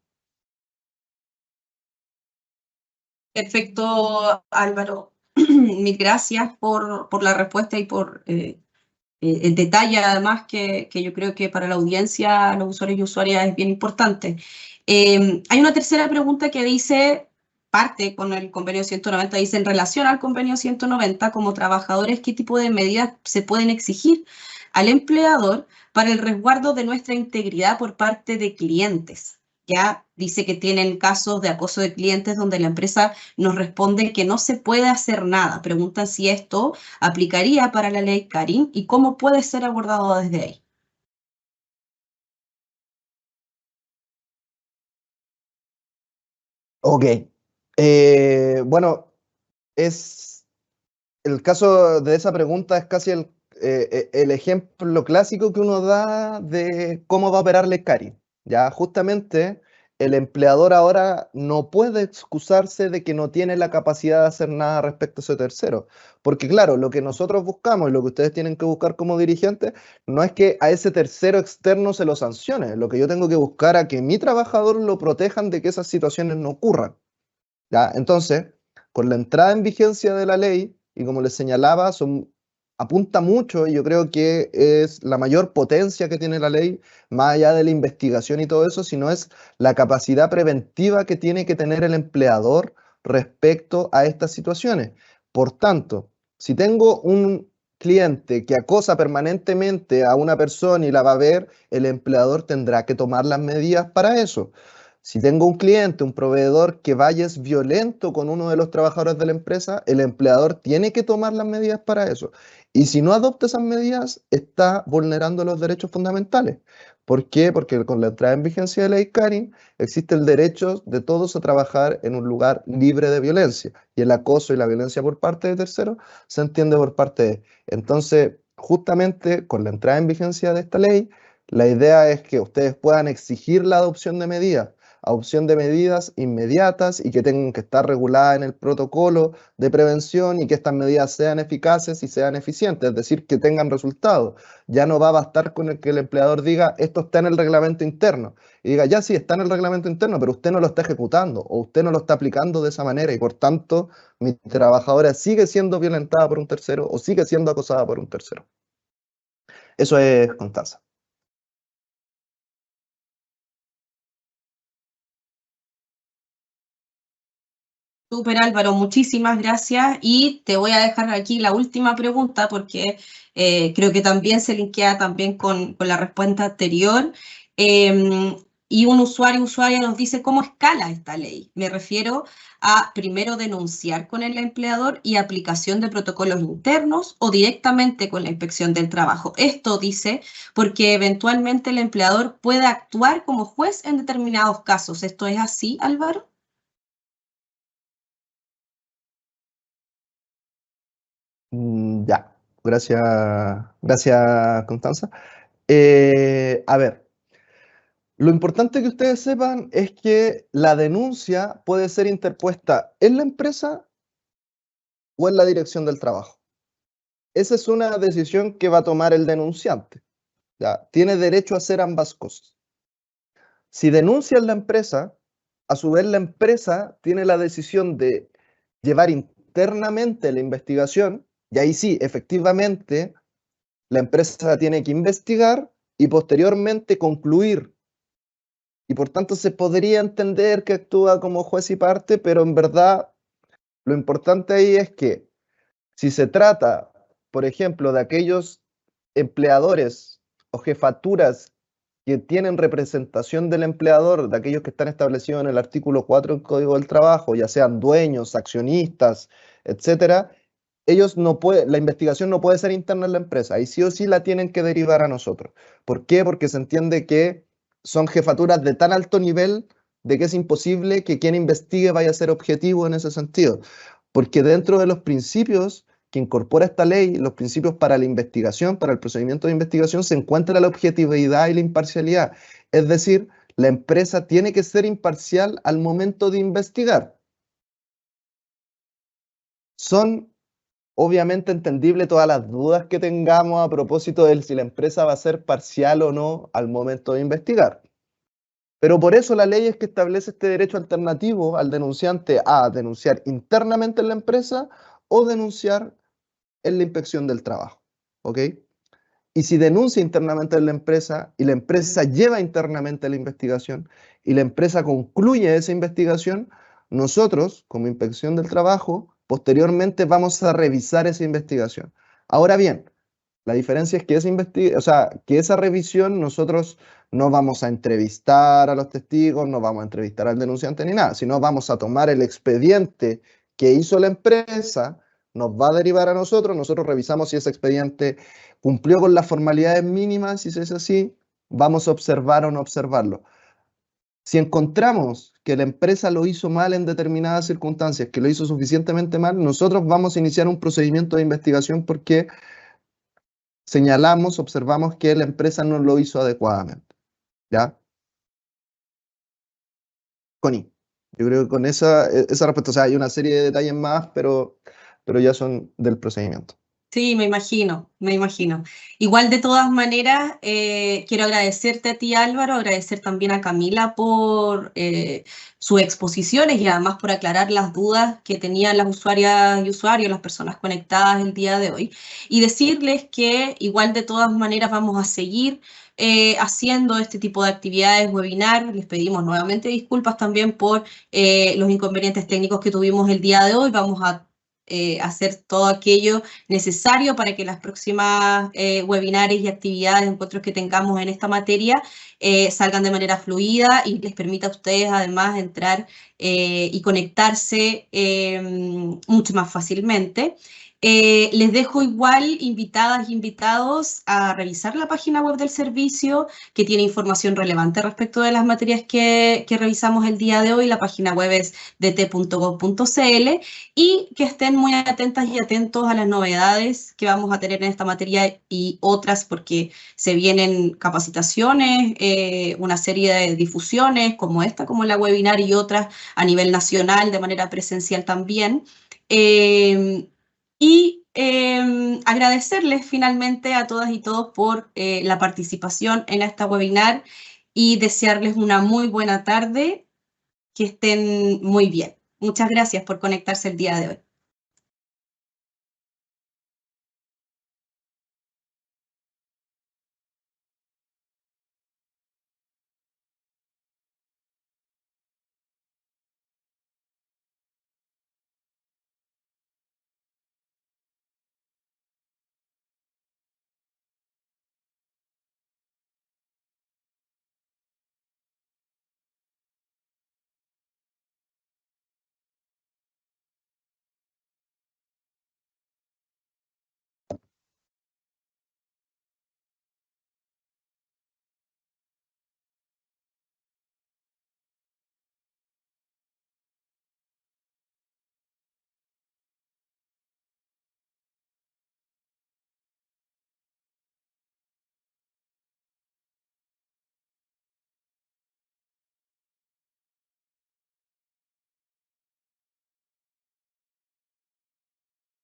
Perfecto, Álvaro. Mil gracias por la respuesta y por el detalle, además, que yo creo que para la audiencia, los usuarios y usuarias es bien importante. Hay una tercera pregunta que dice, parte con el convenio 190, dice, en relación al convenio 190, como trabajadores, ¿qué tipo de medidas se pueden exigir al empleador para el resguardo de nuestra integridad por parte de clientes? Ya dice que tienen casos de acoso de clientes donde la empresa nos responde que no se puede hacer nada. Preguntan si esto aplicaría para la ley Karin y cómo puede ser abordado desde ahí. Ok. Bueno, el caso de esa pregunta es casi el ejemplo clásico que uno da de cómo va a operar la Karin. Ya justamente el empleador ahora no puede excusarse de que no tiene la capacidad de hacer nada respecto a ese tercero. Porque claro, lo que nosotros buscamos y lo que ustedes tienen que buscar como dirigentes no es que a ese tercero externo se lo sancione. Lo que yo tengo que buscar es que mi trabajador lo protejan de que esas situaciones no ocurran. ¿Ya? Entonces, con la entrada en vigencia de la ley, y como les señalaba, apunta mucho, y yo creo que es la mayor potencia que tiene la ley, más allá de la investigación y todo eso, sino es la capacidad preventiva que tiene que tener el empleador respecto a estas situaciones. Por tanto, si tengo un cliente que acosa permanentemente a una persona y la va a ver, el empleador tendrá que tomar las medidas para eso. Si tengo un cliente, un proveedor que vaya es violento con uno de los trabajadores de la empresa, el empleador tiene que tomar las medidas para eso. Y si no adopta esas medidas, está vulnerando los derechos fundamentales. ¿Por qué? Porque con la entrada en vigencia de la ley Karin existe el derecho de todos a trabajar en un lugar libre de violencia. Y el acoso y la violencia por parte de terceros se entiende por parte de. Entonces, justamente con la entrada en vigencia de esta ley, la idea es que ustedes puedan exigir la adopción de medidas, adopción de medidas inmediatas y que tengan que estar reguladas en el protocolo de prevención y que estas medidas sean eficaces y sean eficientes, es decir, que tengan resultados. Ya no va a bastar con el que el empleador diga, esto está en el reglamento interno, y diga, ya sí, está en el reglamento interno, pero usted no lo está ejecutando o usted no lo está aplicando de esa manera y por tanto mi trabajadora sigue siendo violentada por un tercero o sigue siendo acosada por un tercero. Eso es Constanza. Súper, Álvaro, muchísimas gracias. Y te voy a dejar aquí la última pregunta porque creo que también se linkea también con la respuesta anterior. Y un usuario o usuaria nos dice cómo escala esta ley. Me refiero a primero denunciar con el empleador y aplicación de protocolos internos o directamente con la inspección del trabajo. Esto dice porque eventualmente el empleador puede actuar como juez en determinados casos. ¿Esto es así, Álvaro? Ya, gracias Constanza. A ver, lo importante que ustedes sepan es que la denuncia puede ser interpuesta en la empresa o en la dirección del trabajo. Esa es una decisión que va a tomar el denunciante. ¿Ya? Tiene derecho a hacer ambas cosas. Si denuncia en la empresa, a su vez la empresa tiene la decisión de llevar internamente la investigación, y ahí sí, efectivamente, la empresa tiene que investigar y posteriormente concluir. Y por tanto se podría entender que actúa como juez y parte, pero en verdad lo importante ahí es que si se trata, por ejemplo, de aquellos empleadores o jefaturas que tienen representación del empleador, de aquellos que están establecidos en el artículo 4 del Código del Trabajo, ya sean dueños, accionistas, etcétera, ellos no pueden, la investigación no puede ser interna en la empresa, ahí sí o sí la tienen que derivar a nosotros. ¿Por qué? Porque se entiende que son jefaturas de tan alto nivel de que es imposible que quien investigue vaya a ser objetivo en ese sentido. Porque dentro de los principios que incorpora esta ley, los principios para la investigación, para el procedimiento de investigación, se encuentra la objetividad y la imparcialidad. Es decir, la empresa tiene que ser imparcial al momento de investigar. Son obviamente entendible todas las dudas que tengamos a propósito de si la empresa va a ser parcial o no al momento de investigar. Pero por eso la ley es que establece este derecho alternativo al denunciante a denunciar internamente en la empresa o denunciar en la inspección del trabajo, ¿ok? Y si denuncia internamente en la empresa y la empresa lleva internamente la investigación y la empresa concluye esa investigación, nosotros, como inspección del trabajo, posteriormente vamos a revisar esa investigación. Ahora bien, la diferencia es que esa revisión nosotros no vamos a entrevistar a los testigos, no vamos a entrevistar al denunciante ni nada, sino vamos a tomar el expediente que hizo la empresa, nos va a derivar a nosotros revisamos si ese expediente cumplió con las formalidades mínimas, si es así, vamos a observar o no observarlo. Si encontramos que la empresa lo hizo mal en determinadas circunstancias, que lo hizo suficientemente mal, nosotros vamos a iniciar un procedimiento de investigación porque observamos que la empresa no lo hizo adecuadamente. ¿Ya? Connie, yo creo que con esa respuesta, o sea, hay una serie de detalles más, pero ya son del procedimiento. Sí, me imagino. Igual, de todas maneras, quiero agradecerte a ti, Álvaro, agradecer también a Camila por sus exposiciones y además por aclarar las dudas que tenían las usuarias y usuarios, las personas conectadas el día de hoy. Y decirles que igual, de todas maneras, vamos a seguir haciendo este tipo de actividades, webinar. Les pedimos nuevamente disculpas también por los inconvenientes técnicos que tuvimos el día de hoy. Vamos a hacer todo aquello necesario para que las próximas webinars y actividades, encuentros que tengamos en esta materia salgan de manera fluida y les permita a ustedes además entrar y conectarse mucho más fácilmente. Les dejo igual invitadas e invitados a revisar la página web del servicio, que tiene información relevante respecto de las materias que revisamos el día de hoy. La página web es dt.gov.cl y que estén muy atentas y atentos a las novedades que vamos a tener en esta materia y otras, porque se vienen capacitaciones, una serie de difusiones como esta, como la webinar, y otras a nivel nacional de manera presencial también. Y agradecerles finalmente a todas y todos por la participación en esta webinar y desearles una muy buena tarde, que estén muy bien. Muchas gracias por conectarse el día de hoy.